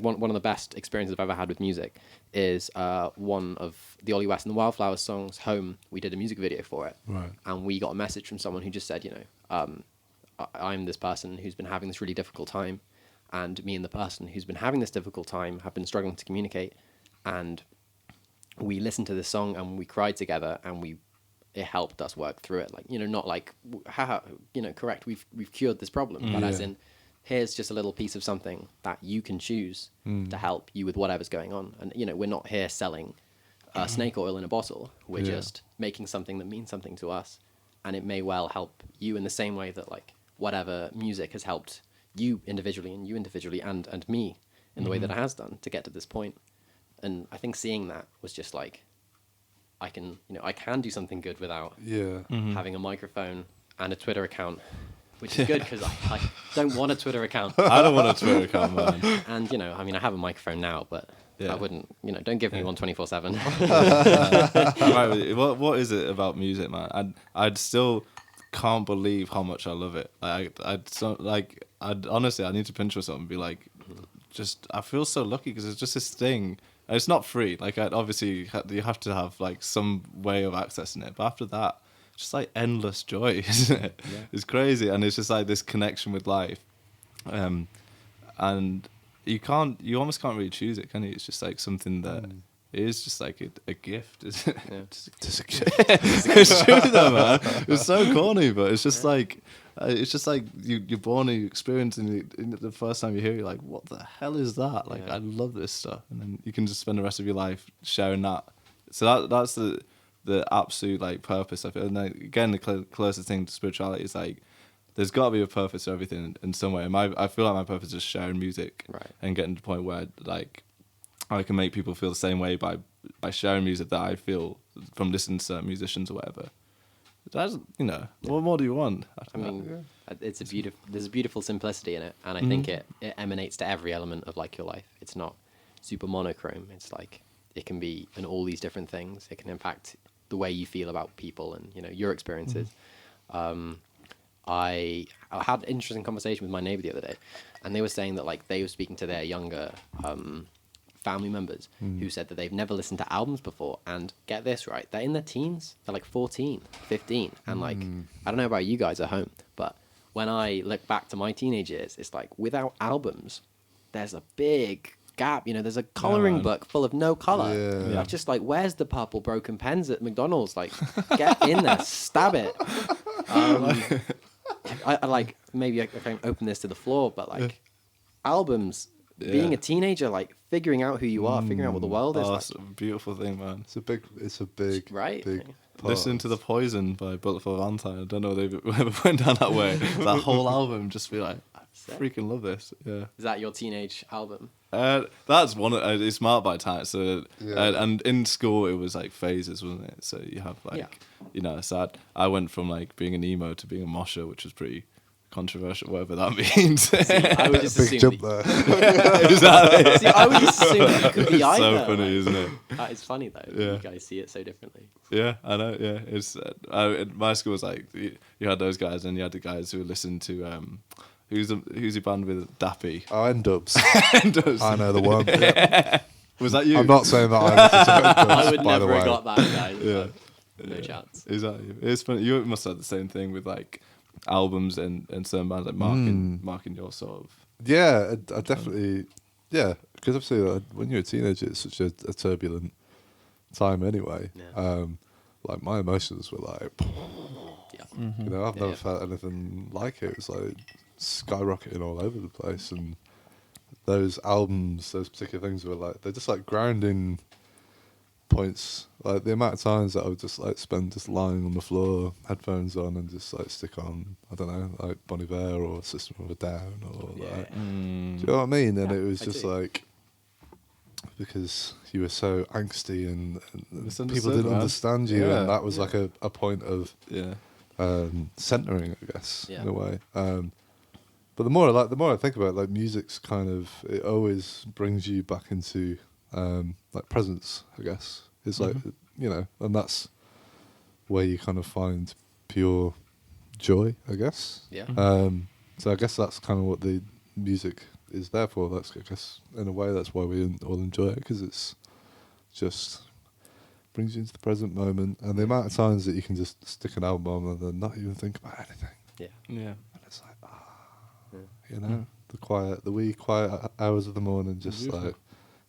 one of the best experiences I've ever had with music is one of the Ollie West and the Wildflowers songs, Home. We did a music video for it. Right. And we got a message from someone who just said, you know, I'm this person who's been having this really difficult time, and me and the person who's been having this difficult time have been struggling to communicate. And we listened to this song and we cried together, and it helped us work through it. Like, you know, not like, haha, you know, correct, we've cured this problem, but as in, here's just a little piece of something that you can choose to help you with whatever's going on. And, you know, we're not here selling snake oil in a bottle. We're just making something that means something to us. And it may well help you in the same way that, like, whatever music has helped you individually and me in the way that it has done to get to this point. And I think seeing that was just like, I can do something good without having a microphone and a Twitter account, which is good because I don't want a Twitter account. I don't want a Twitter account, man. And, you know, I mean, I have a microphone now, but I wouldn't, you know, don't give me one 24/7. Right, what is it about music, man? I'd still can't believe how much I love it. I'd honestly, I need to pinch myself and be like, I feel so lucky because it's just this thing. And it's not free. Like, obviously, you have to have like some way of accessing it. But after that, just like endless joy, isn't it? Yeah. It's crazy, and it's just like this connection with life, and you almost can't really choose it, can you? It's just like something that is just like a gift, isn't it? Yeah. Just a gift. It's true though, man. It's so corny, but it's just like you're born and you experience, and the first time you hear it, you're like, what the hell is that? Like, I love this stuff, and then you can just spend the rest of your life sharing that. So that's the absolute like purpose of it. And then, again, the closest thing to spirituality is like, there's got to be a purpose to everything in some way. And I feel like my purpose is sharing music, and getting to the point where like I can make people feel the same way by sharing music that I feel from listening to certain musicians or whatever. That's, you know, what more do you want? I mean, there's a beautiful simplicity in it, and I think it emanates to every element of like your life. It's not super monochrome. It's like, it can be in all these different things. It can impact the way you feel about people and, you know, your experiences. I had an interesting conversation with my neighbor the other day, and they were saying that, like, they were speaking to their younger family members who said that they've never listened to albums before. And get this, right, they're in their teens. They're like 14, 15. And like, I don't know about you guys at home, but when I look back to my teenage years, it's like, without albums, there's a big gap. You know, there's a coloring book full of no color. Yeah. Just like, where's the purple broken pens at McDonald's? Like, get in there, stab it. I like, maybe I can open this to the floor, but like, albums, being a teenager, like figuring out who you are, figuring out what the world is. That's a beautiful thing, man. It's a big right. Big Listen to The Poison by Bullet for Valentine. I don't know if they ever went down that way. That whole album, just be like, I freaking love this. Yeah. Is that your teenage album? That's one. It's marked by time. So and in school it was like phases, wasn't it? So you have like, you know, so I went from like being an emo to being a mosher, which was pretty controversial, whatever that means. See, I would just big assume jump there. See, I would just assume it could be It's either. so funny, isn't it? That is funny though. Yeah. You guys see it so differently. Yeah, I know. Yeah, it's my school was like, you had those guys, and you had the guys who listened to who's your band with Dappy? Oh, N-Dubs. N-Dubs. I know the one. Yep. Was that you? I'm not saying that I listen to N-Dubs, I would by never the way. have got that, guys. Yeah. No chance. Is that you? It's funny. You must have the same thing with like albums and certain bands, like marking your sort of. Yeah, I definitely Yeah, because obviously when you're a teenager, it's such a turbulent time anyway. Yeah. Like my emotions were like, Yeah. you know, I've never Yeah. felt anything like it. It was like skyrocketing all over the place, and those albums, those particular things were like they're just like grounding points. Like the amount of times that I would just like spend just lying on the floor, headphones on, and just like stick on, I don't know, like Bon Iver or System of a Down or like, do you know what I mean? And Yeah, it was I just do. like because you were so angsty and Misunderstood, people didn't man. understand you, Yeah. and that was like a point of Yeah. centering, I guess, Yeah. in a way. But the more I think about it, like music's kind of, it always brings you back into like presence, I guess. It's like, you know, and that's where you kind of find pure joy, I guess. Yeah. So I guess that's kind of what the music is there for. That's, I guess, in a way, that's why we all enjoy it, because it's just brings you into the present moment, and the amount of times that you can just stick an album on and then not even think about anything, Yeah. Yeah. and it's like, you know, the wee quiet hours of the morning, just Beautiful. like,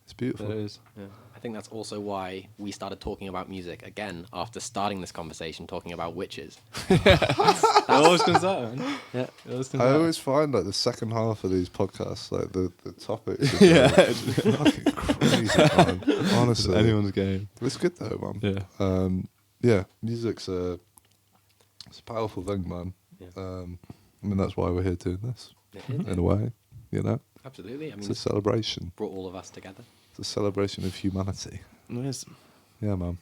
it's beautiful. It is. Yeah. I think that's also why we started talking about music again after starting this conversation talking about witches. It always comes out, man. Yeah. It always comes I out. always find like the second half of these podcasts, like the topics, are Yeah. fucking crazy, man. It's Honestly, anyone's game. it's good though, man. Yeah. Yeah, music's it's a powerful thing, man. Yeah. I mean, that's why we're here doing this, in a way. You know, Absolutely. I mean, it's a it's celebration. brought all of us together. It's a celebration of humanity. It is. Yeah, man.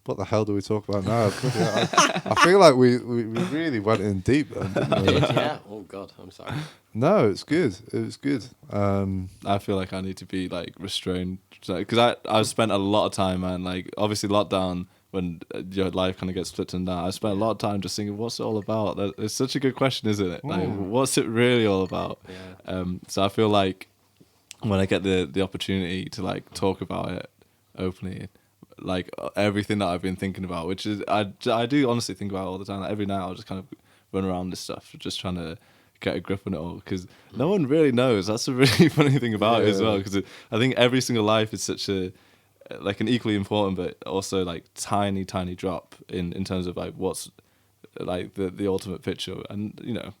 What the hell do we talk about now? Bloody hell, I feel like we really went in deep then, didn't we? Yeah. Oh God, I'm sorry. No, it's good. It was good. I feel like I need to be like restrained because I've spent a lot of time, man. Like obviously lockdown when your life kind of gets split down. I spent a lot of time just thinking, what's it all about? It's such a good question, isn't it? Like, what's it really all about? Yeah. So I feel like when I get the opportunity to like talk about it openly, like everything that I've been thinking about, which is I do honestly think about it all the time. Like, every night I'll just kind of run around this stuff, just trying to get a grip on it all, because no one really knows. That's a really funny thing about it as well, because I think every single life is such a like an equally important but also like tiny drop in terms of like what's like the ultimate picture. And you know,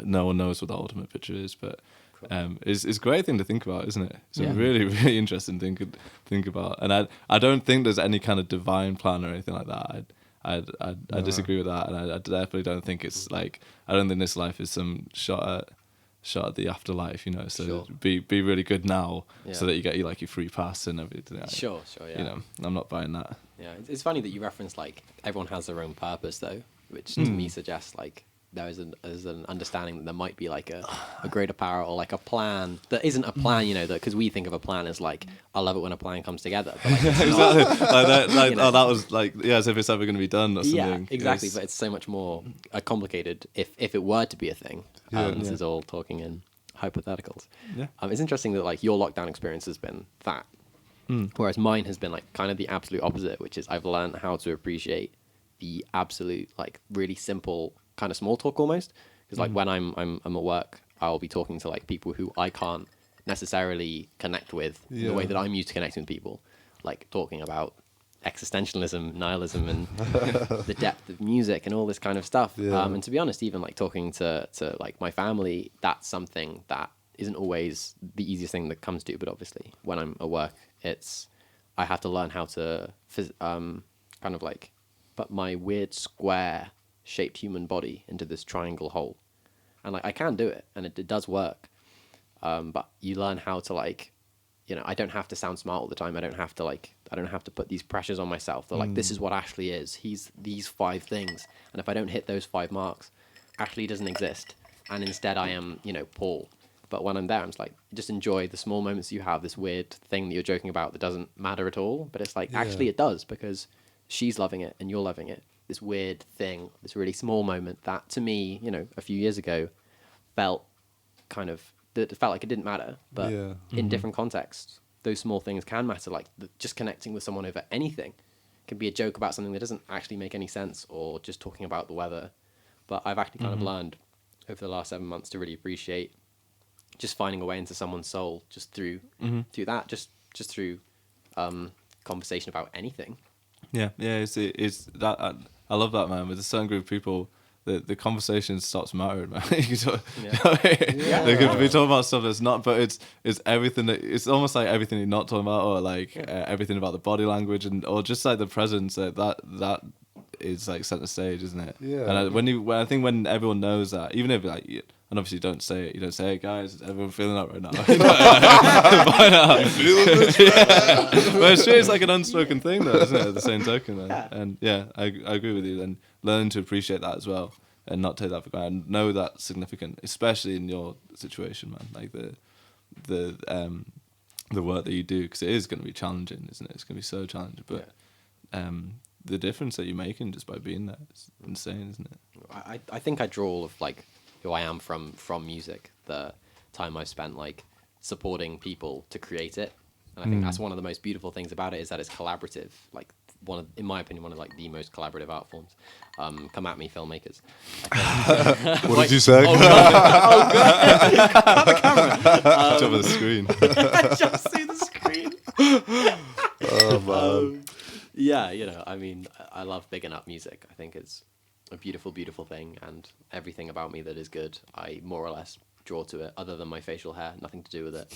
no one knows what the ultimate picture is, but it's a great thing to think about, isn't it? It's a really interesting thing to think about. And I don't think there's any kind of divine plan or anything like that. I disagree with that, and I definitely don't think it's like, I don't think this life is some shot at the afterlife, you know. So Sure. be really good now, so Yeah. that you get your free pass and everything. Sure. Yeah. You know, I'm not buying that. Yeah, it's funny that you reference like everyone has their own purpose though, which to me suggests like there's an understanding that there might be like a greater power or like a plan that isn't a plan, you know, that because we think of a plan as like, I love it when a plan comes together. But, like, it's not. Exactly. Like that, like, You know. oh, that was like, yeah, as if it's ever going to be done or something. Yeah, exactly. It's- But it's so much more complicated if it were to be a thing. This is all talking in hypotheticals. Yeah. It's interesting that like your lockdown experience has been that, whereas mine has been like kind of the absolute opposite, which is I've learned how to appreciate the absolute like really simple kind of small talk almost. Because like when I'm at work, I'll be talking to like people who I can't necessarily connect with in the way that I'm used to connecting with people, like talking about existentialism, nihilism, and the depth of music and all this kind of stuff. Yeah. And to be honest, even like talking to like my family, that's something that isn't always the easiest thing that comes to. But obviously, when I'm at work, I have to learn how to kind of like put my weird square shaped human body into this triangle hole, and like I can do it, and it does work. But you learn how to like, you know, I don't have to sound smart all the time. I don't have to put these pressures on myself. They're like, this is what Ashley is. He's these 5 things. And if I don't hit those 5 marks, Ashley doesn't exist. And instead I am, you know, Paul. But when I'm there, I'm just like, just enjoy the small moments you have, this weird thing that you're joking about that doesn't matter at all. But it's like, actually it does, because she's loving it and you're loving it. This weird thing, this really small moment that to me, you know, a few years ago felt like it didn't matter, but in different contexts, those small things can matter. Like just connecting with someone over anything can be a joke about something that doesn't actually make any sense, or just talking about the weather. But I've actually kind of learned over the last 7 months to really appreciate just finding a way into someone's soul just through that, just through conversation about anything. Yeah, it's that I love that, man. With a certain group of people, the conversation stops mattering, man. You can talk, they could be talking about stuff that's not, but it's everything that it's almost like everything you're not talking about, or like everything about the body language or just like the presence that is like center stage, isn't it? Yeah. And I think when everyone knows that, even if like, and obviously you don't say it, guys, is everyone feeling that right now? By now. But it's true, it's like an unspoken thing though, isn't it, at the same token, man? Yeah. And yeah, I agree with you. And learning to appreciate that as well, and not take that for granted, and know that's significant, especially in your situation, man. Like the work that you do, because it is going to be challenging, isn't it? It's going to be so challenging, but the difference that you're making just by being there is insane, isn't it? I think I draw all of like who I am from music, the time I've spent like supporting people to create it, and I think that's one of the most beautiful things about it, is that it's collaborative. Like in my opinion, one of like the most collaborative art forms. Come at me, filmmakers. What did you say? Oh god! Cut the camera. Top of the screen. Just see the screen. Oh man. Yeah, I mean, I love bigging up music. I think it's a beautiful, beautiful thing, and everything about me that is good, I more or less draw to it, other than my facial hair, nothing to do with it.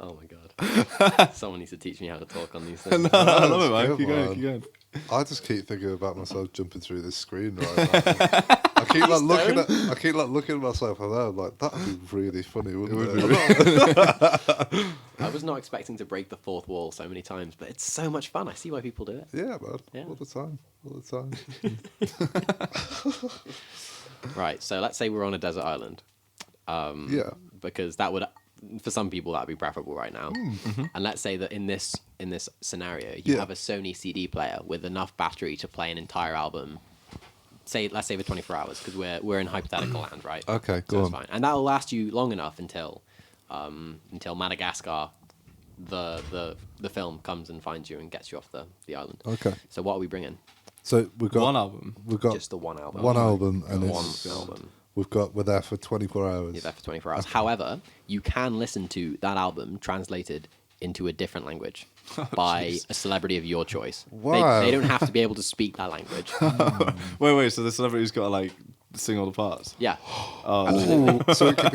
Oh my god. Someone needs to teach me how to talk on these things. I love it, man. Good, Keep man. going. I just keep thinking about myself jumping through this screen right now. I keep like looking at myself and I'm like, that'd be really funny, wouldn't it? I was not expecting to break the fourth wall so many times, but it's so much fun. I see why people do it. Yeah, man. Yeah. All the time. Right, so let's say we're on a desert island. Yeah. Because that would, for some people, that would be preferable right now. And let's say that in this scenario, you have a Sony CD player with enough battery to play an entire album. Let's say for 24 hours, because we're in hypothetical land, right? Okay, so go it's on. fine, and that'll last you long enough until Madagascar, the film comes and finds you and gets you off the island. Okay. So what are we bringing? So we've got One album. We've got Just the one album. one album, and One it's album. we're there for 24 hours. You're there for 24 hours. However, you can listen to that album translated into a different language by a celebrity of your choice. Wow. They don't have to be able to speak that language. Wait. So the celebrity's got to like sing all the parts. Yeah. Ooh, so it could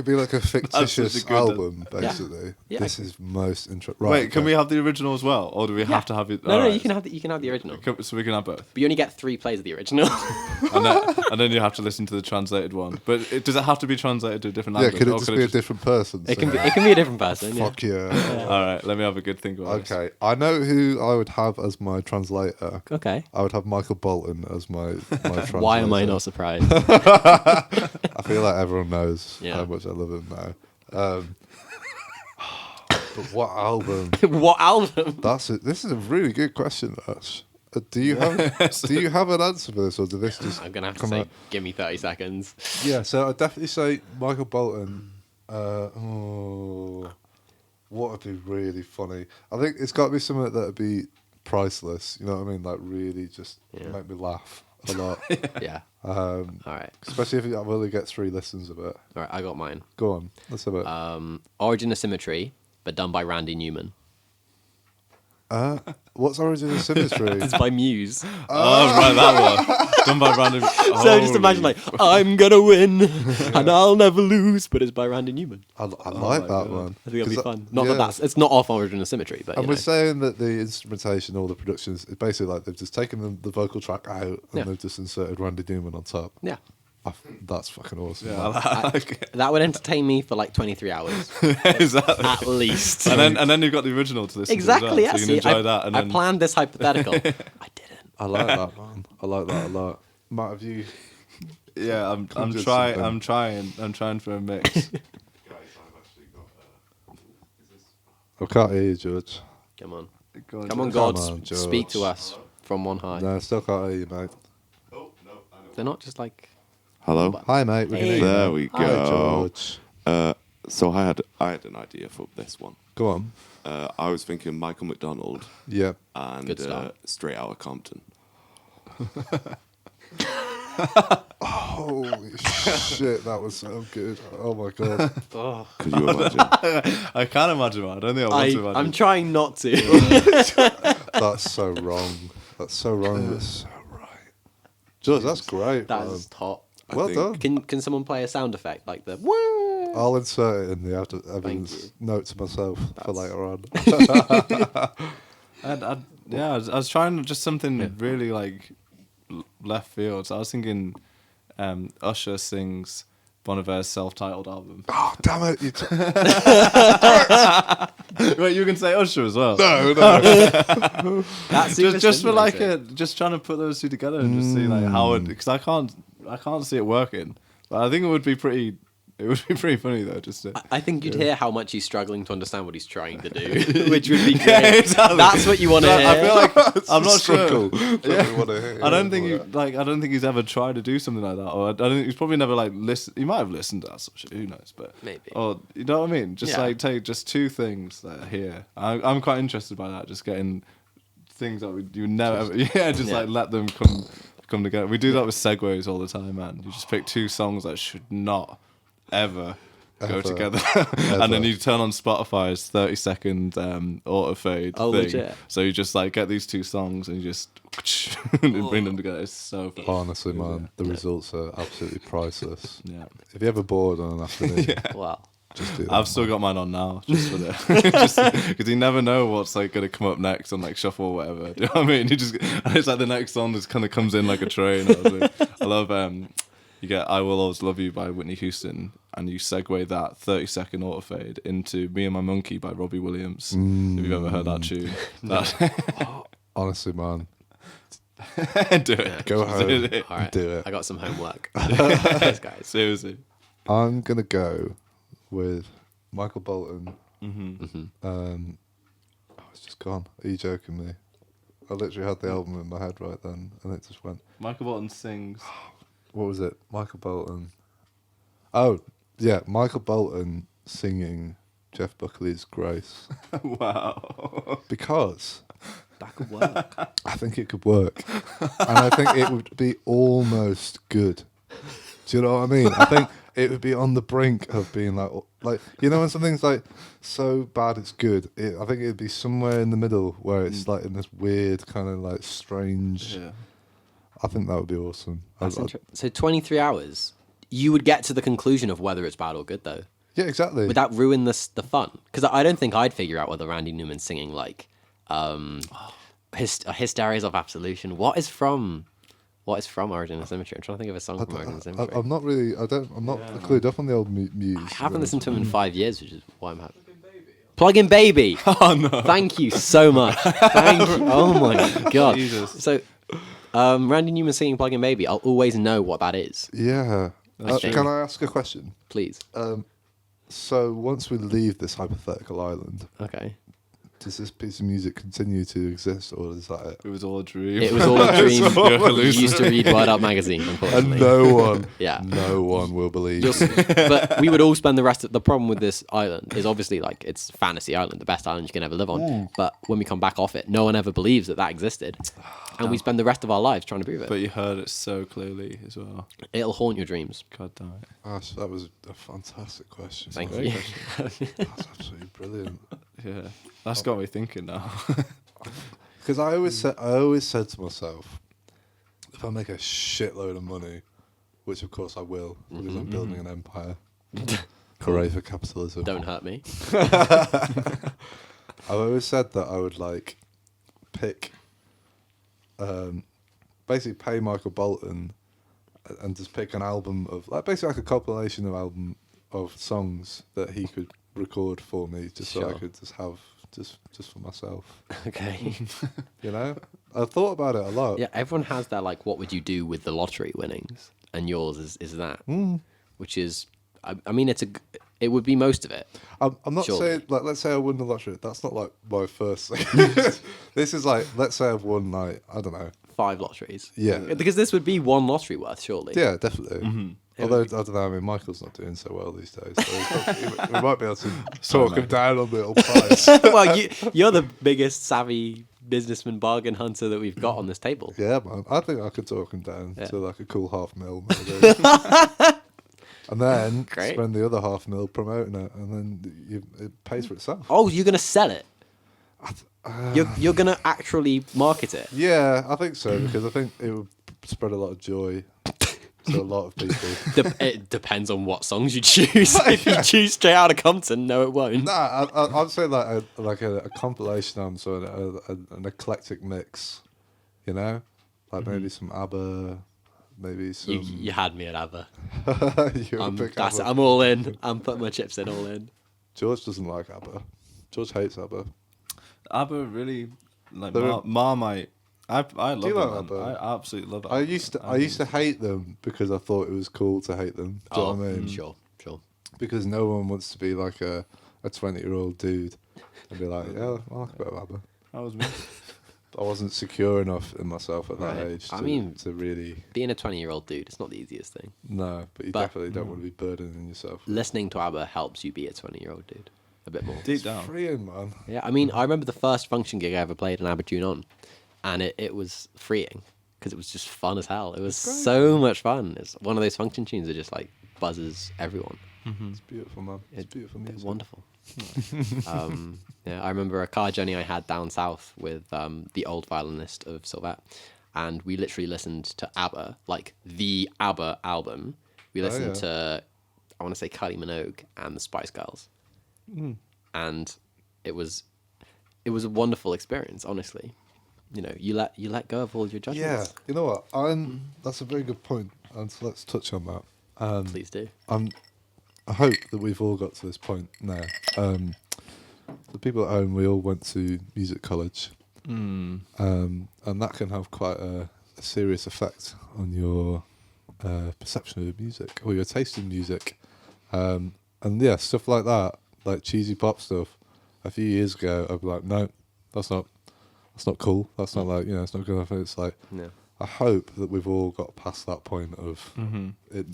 be like a fictitious good. album, basically. Yeah. This is most interesting. Right, Wait, can we have the original as well, or do we have to have it? No, Alright. you can have the original. So we can have both, But you only get 3 plays of the original. and then you have to listen to the translated one. But does it have to be translated to a different Yeah, language? could it or just be a different person? It can singing? be a different person. Yeah. Fuck yeah. All right, let me have a good think about this. Okay, I know who I would have as my translator. Okay. I would have Michael Bolton as my translator. Why am I not surprised? I feel like everyone knows Yeah. how much I love him now. But what album? What album? That's it. This is a really good question, Ash. Do you have an answer for this, or did this just I'm gonna have to come say, out? give me 30 seconds. Yeah, so I'd definitely say Michael Bolton. What would be really funny? I think it's got to be something that would be priceless. You know what I mean? Like really just make me laugh a lot. Yeah. All right. Especially if I really get 3 listens of it. All right, I got mine. Go on, let's have it. Origin of Symmetry, but done by Randy Newman. What's Origin of Symmetry? It's by Muse. Oh, right, that one. Done by random. So just imagine like, I'm gonna win and I'll never lose, but it's by Randy Newman. I like that one. I think it'll be 'Cause fun. Not that it's not off Origin of Symmetry, but And you we're know. saying that the instrumentation, all the productions, is basically like they've just taken the vocal track out and Yeah. they've just inserted Randy Newman on top. Yeah. That's fucking awesome. Yeah, man. I like it. That would entertain me for like 23 hours Exactly. at least. And then you've got the original to listen Exactly. to as well, Yeah. so you can See, enjoy that. And I then planned this hypothetical. I didn't. I like that, man. I like that a lot. Matt, have you? yeah, I'm Conjure trying. something. I'm trying for a mix. I can't hear you, George. Come on. Go on, Come on, George. God. on, George. Speak to us from on high. No, I still can't hear you, mate. They're not just like. Hello. Hi, mate. We can Hey. hear you There now. we Hi, go. George. So I had an idea for this one. Go on. I was thinking Michael McDonald Yeah. and Good start. Straight Outta Compton. Holy shit, that was so good. Oh my god. Could you imagine? I can't imagine, man. I don't think I want to imagine. I'm trying not to. That's so wrong. That's so wrong. That's so right. George, that's great. That man. is top. Well done. Can someone play a sound effect like the woo? I'll insert it in the Thank you. evidence note to myself for later on. I was trying just something really like left field. So I was thinking Usher sings Bon Iver's self-titled album. Oh, damn it. Wait, you can say Usher as well. No. That's just for like just trying to put those two together and just see like how it, because I can't see it working, but I think it would be pretty funny though. Just to, I think you'd hear how much he's struggling to understand what he's trying to do, which would be great. Yeah, exactly. That's what you want to hear. I feel like I'm not sure. Yeah. I don't think he's ever tried to do something like that, or I don't think he's probably never like listened. He might have listened to that sort of shit. Who knows? But Maybe. Or you know what I mean? Just Yeah. like take just two things that are here. I'm quite interested by that. Just getting things that you never like let them come together. We do that with segues all the time, man. You just pick two songs that should not ever go together, and then you turn on Spotify's 30-second auto fade thing. Legit. So you just like get these two songs and you just bring them together. It's so fun. Honestly, man, the results are absolutely priceless. Yeah, If you're ever bored on an afternoon, Well, just do that. I've still got mine on now, just for the, because you never know what's like gonna come up next on like shuffle or whatever. Do you know what I mean? And it's like the next song just kind of comes in like a train. I love you get "I Will Always Love You" by Whitney Houston, and you segue that 30-second auto fade into "Me and My Monkey" by Robbie Williams. If you've ever heard that tune, Honestly, man, do it. go home, all right. do it. I got some homework. Thanks, guys. Seriously. I'm gonna go with Michael Bolton. It's just gone. Are you joking me? I literally had the album in my head right then, and it just went. Michael Bolton sings. What was it? Michael Bolton. Oh, yeah, Michael Bolton singing Jeff Buckley's Grace. Wow. Because That could work. I think it could work. And I think it would be almost good. Do you know what I mean? I think it would be on the brink of being like you know when something's like so bad it's good. I think it'd be somewhere in the middle where it's like in this weird kind of like strange. Yeah. I think that would be awesome. So 23 hours, you would get to the conclusion of whether it's bad or good, though. Yeah, exactly. Would that ruin the fun? Because I don't think I'd figure out whether Randy Newman's singing like Hysterias of Absolution. What is from Origin of Symmetry? I'm trying to think of a song from Origin of Symmetry. I'm not really. I'm not clued up on the old Muse. I haven't listened to him in 5 years, which is why I'm happy. Plug-in Baby. Oh no! Thank you so much. Thank you. Oh my god. Jesus. So, Randy Newman singing Plug-in Baby. I'll always know what that is. Yeah. think. Can I ask a question? Please. So once we leave this hypothetical island, Okay. does this piece of music continue to exist, or is that it? It was all a dream. It was all a dream. You're You hallucinating. used to read Word Up magazine, And unfortunately. no one will believe. you. But we would all spend the rest of the problem with this island is obviously like it's fantasy island, the best island you can ever live on. But when we come back off it, no one ever believes that existed, and we spend the rest of our lives trying to prove it. But you heard it so clearly as well. It'll haunt your dreams. God damn it. Gosh, that was a fantastic question. Thank Very you. good. That's absolutely brilliant. Yeah, that's got me thinking now. Because I always said to myself, if I make a shitload of money, which of course I will, because I'm building an empire. Hooray for capitalism. Don't hurt me. I've always said that I would like pick, basically pay Michael Bolton and just pick an album of basically like a compilation of songs that he could record for me, just so I Sure. could just have just for myself. Okay. You know, I've thought about it a lot. Yeah, everyone has that like, what would you do with the lottery winnings? And yours is that, which is, I mean, it would be most of it. I'm not Surely. saying like, let's say I won the lottery. That's not like my first thing. This is like, let's say I've won like, I don't know. 5 lotteries. Yeah. Because this would be one lottery worth, surely. Yeah, definitely. Although I don't know, I mean, Michael's not doing so well these days. So we might be able to talk him down on the old price. Well, you're the biggest savvy businessman bargain hunter that we've got on this table. Yeah, man. I think I could talk him down Yeah. to like a cool $500,000 maybe. And then Great. spend the other $500,000 promoting it, and then it pays for itself. Oh, you're gonna sell it? You're gonna actually market it? Yeah, I think so, because I think it would spread a lot of joy to a lot of people. It depends on what songs you choose. If you choose Straight Outta Compton, no, it won't. Nah, I'd say like a compilation album, so an eclectic mix, you know, like maybe some ABBA, maybe some. You had me at ABBA. You're a big That's it. ABBA. I'm all in. I'm putting my chips in, all in. George doesn't like ABBA. George hates ABBA. ABBA really like They're- Marmite. I love you like them. ABBA? I absolutely love it. I used to hate them because I thought it was cool to hate them. Do you know what I mean? Sure. Because no one wants to be like a 20-year-old dude and be like, yeah, I like a bit of ABBA. That was me. I wasn't secure enough in myself at that Right. age I mean- to really. Being a 20-year-old dude, it's not the easiest thing. No, but you But- definitely don't want to be burdening yourself. Listening to ABBA helps you be a 20-year-old dude a bit more. Deep down. Freeing, man. Yeah, I mean, I remember the first function gig I ever played an ABBA tune on, and it was freeing because it was just fun as hell. It was so much fun. It's one of those function tunes that just like buzzes everyone. It's beautiful, man. It's beautiful It's music. wonderful. Yeah, I remember a car journey I had down south with the old violinist of Sylvette, and we literally listened to ABBA, like the ABBA album. We listened to, I want to say, Kylie Minogue and the Spice Girls, and it was a wonderful experience. Honestly, you know, you let go of all your Yeah, judgments. you know what? That's a very good point, and so let's touch on that. Please do. I hope that we've all got to this point now. The people at home, we all went to music college, and that can have quite a serious effect on your perception of music or your taste in music. And yeah, stuff like that, like cheesy pop stuff. A few years ago, I'd be like, no, that's not cool. That's not like, it's not good enough. It's like, No. I hope that we've all got past that point of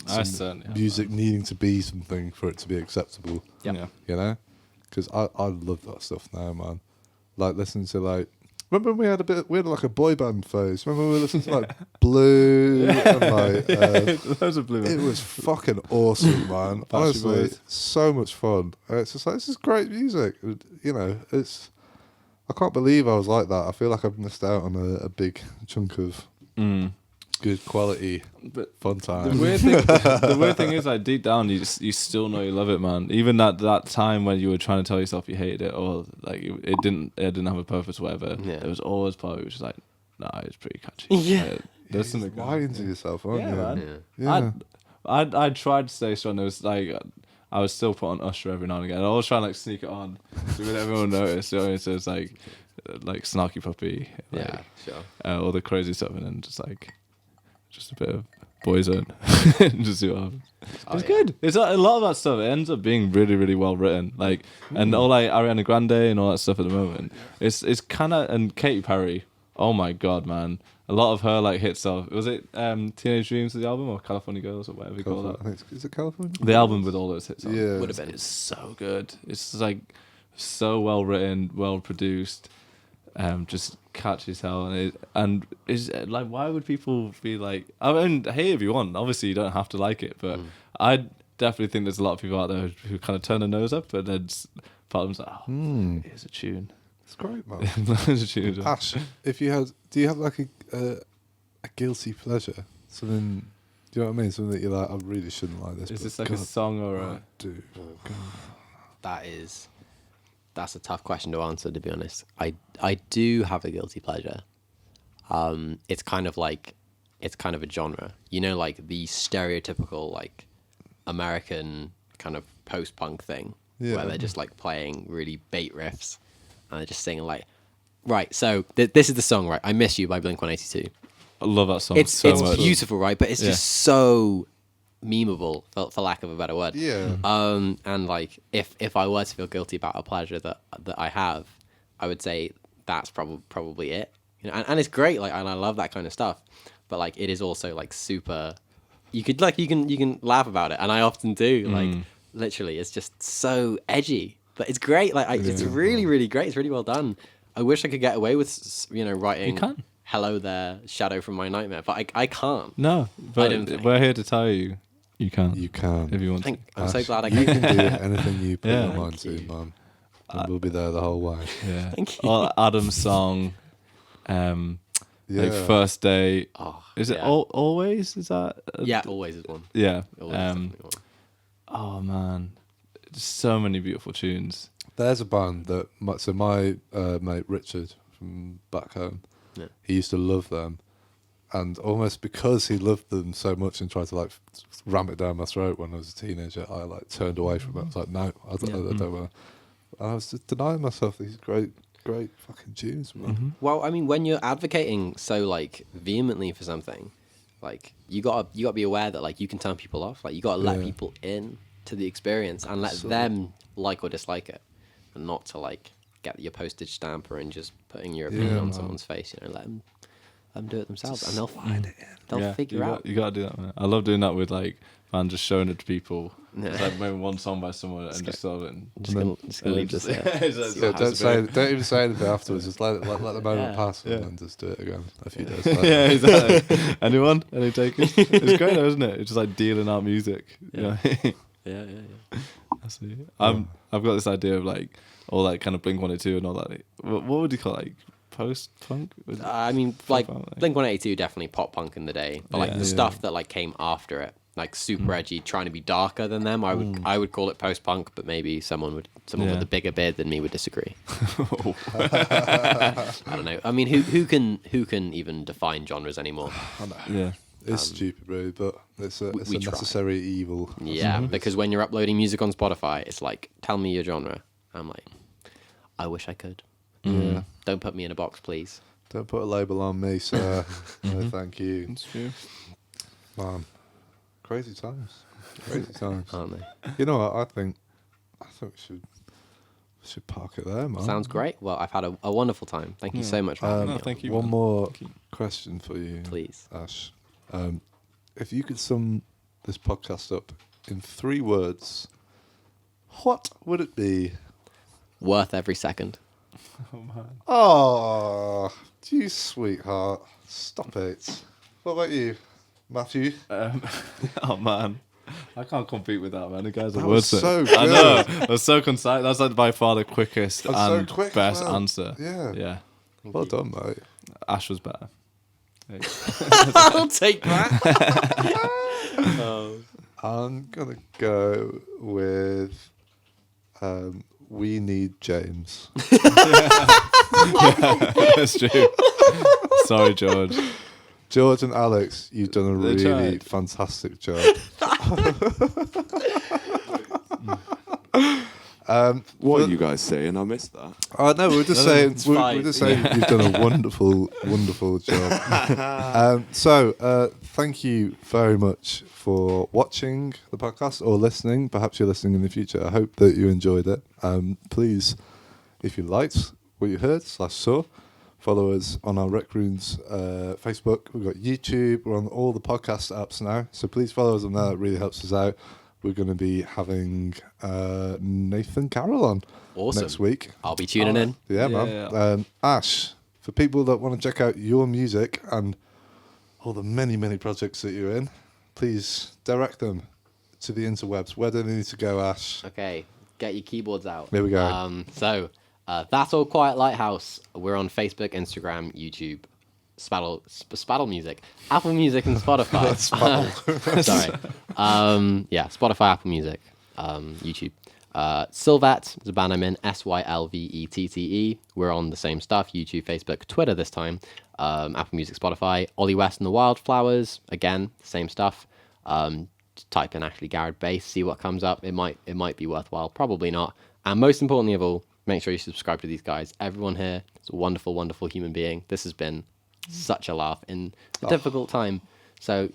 I certainly have music needing to be something for it to be acceptable. Yep. Yeah. You know, because I love that stuff now, man. Like listening to like. Remember when we had like a boy band phase. Remember when we listened to like Blue and like. Those are blue. It was fucking awesome, man. Honestly, Boys. so much fun. It's just like, this is great music. You know, I can't believe I was like that. I feel like I've missed out on a big chunk of good quality But fun the time. weird thing is, like deep down, you still know you love it, man. Even that time when you were trying to tell yourself you hated it, or like it didn't have a purpose, or whatever. Yeah. There was always part of it which was like, nah, it's pretty catchy. Yeah. Like, there's something. lying to yourself, aren't Yeah, you? man. Yeah. I tried to stay strong. There was like I was still put on Usher every now and again. I was trying to like sneak it on so that everyone noticed. You know? So it's like Snarky Puppy, like, Yeah, sure. all the crazy stuff, and then just a bit of Boyzone. Just see what happens. It's good. It's a lot of that stuff. It ends up being really, really well written. Like, and all like Ariana Grande and all that stuff at the moment. It's kind of, and Katy Perry. Oh my god, man! A lot of her like hit stuff. Was it Teenage Dreams, the album, or California Girls, or whatever you call that? I think is it California? The album with all those hits. On. Yeah. Would have been. It's so good. It's like so well written, well produced, just catchy as hell. And is like, why would people be like? I mean, hey, if you want, obviously you don't have to like it, but I definitely think there's a lot of people out there who kind of turn their nose up, but then part of them's like, here's a tune. It's great, man. Here's a tune. Ash, do you have like a guilty pleasure? Something, do you know what I mean? Something that you're like, I really shouldn't like this. Is but this like a God, song or I a? do. That's a tough question to answer, to be honest. I do have a guilty pleasure. It's kind of a genre, you know, like the stereotypical like American kind of post-punk thing, Yeah. where they're just like playing really bait riffs and they're just singing like, right. So this is the song, right? "I Miss You" by Blink-182. I love that song It's so much. beautiful, right? But it's just so memeable, for lack of a better word. Yeah. And like if I were to feel guilty about a pleasure that I have, I would say that's probably it. You know, and it's great, like, and I love that kind of stuff. But like it is also like super. You can laugh about it, and I often do. Like literally, it's just so edgy, but it's great. Like it's really really great. It's really well done. I wish I could get away with, writing. You can. Hello there, shadow from my nightmare, but I can't. No, but don't think. we're here to tell you, you can. You can. If you want to. I'm so glad I You can. can do anything you put Yeah. your mind to, man. And we'll be there the whole way. Yeah. Thank you. Or Adam's song, like First Day. Oh, Is it yeah. Always? Is that? Yeah, always is one. Yeah. Always is definitely one. Oh man, just so many beautiful tunes. There's a band that my mate Richard from back home, Yeah. he used to love them, and almost because he loved them so much and tried to like ram it down my throat when I was a teenager, I like turned away from it. I was like, no, I don't want. And I was just denying myself these great fucking tunes, man. Well, I mean, when you're advocating so like vehemently for something, like you gotta be aware that like you can turn people off. Like you gotta let Yeah. people in to the experience and let So- them like or dislike it, and not to like get your postage stamper and just putting your opinion Yeah, on man. someone's face. Let them do it themselves, and they'll Slide it in. they'll Yeah, figure you out. You gotta do that, man. I love doing that with like, man, just showing it to people. Yeah. It's like maybe one song by someone and just sort of. Just gonna leave this here. Yeah, don't even say anything afterwards. Just let the moment Yeah. pass and Yeah. then just do it again a few days later. Yeah, exactly. Anyone? Any takers? It's great, though, isn't it? It's just like dealing out music. Yeah. Yeah. Yeah. I see. I've got this idea of like all that kind of Blink-182 and all that. Like, what would you call it? Like post-punk? I mean, like Like- Blink-182 definitely pop punk in the day, but like Yeah. the Yeah. stuff that like came after it, like super edgy, trying to be darker than them, I would call it post-punk, but maybe someone with Yeah. a bigger beard than me would disagree. I don't know. I mean, who can even define genres anymore? Yeah. It's stupid, really, but it's a we try. necessary evil. Yeah, because when you're uploading music on Spotify, it's like, tell me your genre. I'm like, I wish I could. Yeah. Don't put me in a box, please. Don't put a label on me, sir. No, thank you. It's true. Man, crazy times. Crazy times. Aren't they? You know what? I think we should park it there, man. Sounds great. Well, I've had a wonderful time. Thank you so much for having me. No, on. thank you. One man. more Thank you. question for you, Please. Ash. If you could sum this podcast up in 3 words, what would it be? Worth every second. Oh man. Oh, you sweetheart. Stop it. What about you, Matthew? Oh man. I can't compete with that, man. The guy's a That was wordsmith. so I good. know. That's so concise. That's like by far the quickest That's so and quick, best man. answer. Yeah. Yeah. Well done, mate. Ash was better. Hey. I'll take that. I'm going to go with We Need James. That's true. Sorry, George. George and Alex, you've done a They really tried. fantastic job. What are you guys saying? I missed that. Oh no, we're just saying it's we're fine. just saying you've done a wonderful job. So thank you very much for watching the podcast or listening. Perhaps you're listening in the future. I hope that you enjoyed it. Please, if you liked what you heard / saw, follow us on our RecRooms Facebook. We've got YouTube. We're on all the podcast apps now. So please follow us on there. It really helps us out. We're going to be having Nathan Carroll on Awesome. next week. I'll be tuning in. Yeah, Yeah, man. yeah. Ash, for people that want to check out your music and all the many, many projects that you're in, please direct them to the interwebs. Where do they need to go, Ash? Okay, get your keyboards out. There we go. That Old Quiet Lighthouse. We're on Facebook, Instagram, YouTube, Spaddle Music, Apple Music, and Spotify. Sorry. Spotify, Apple Music, YouTube. Sylvette is a band I'm in, Sylvette. We're on the same stuff, YouTube, Facebook, Twitter this time. Apple Music, Spotify. Ollie West and the Wildflowers, again, same stuff. Just type in Ashley Garrod bass, see what comes up. It might be worthwhile, probably not. And most importantly of all, make sure you subscribe to these guys. Everyone here is a wonderful, wonderful human being. This has been such a laugh in a difficult time. So,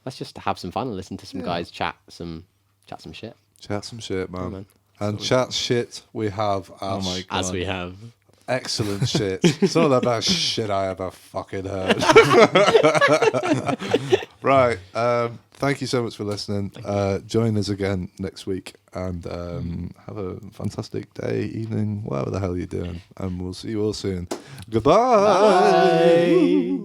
let's just have some fun and listen to some guys chat some shit. Chat some shit, man. man. And chat shit we have, Ash. Oh my God. As we have. excellent shit. Some of the best shit I ever fucking heard. Right. Thank you so much for listening. Join us again next week and have a fantastic day, evening, whatever the hell you're doing. And we'll see you all soon. Goodbye. Bye.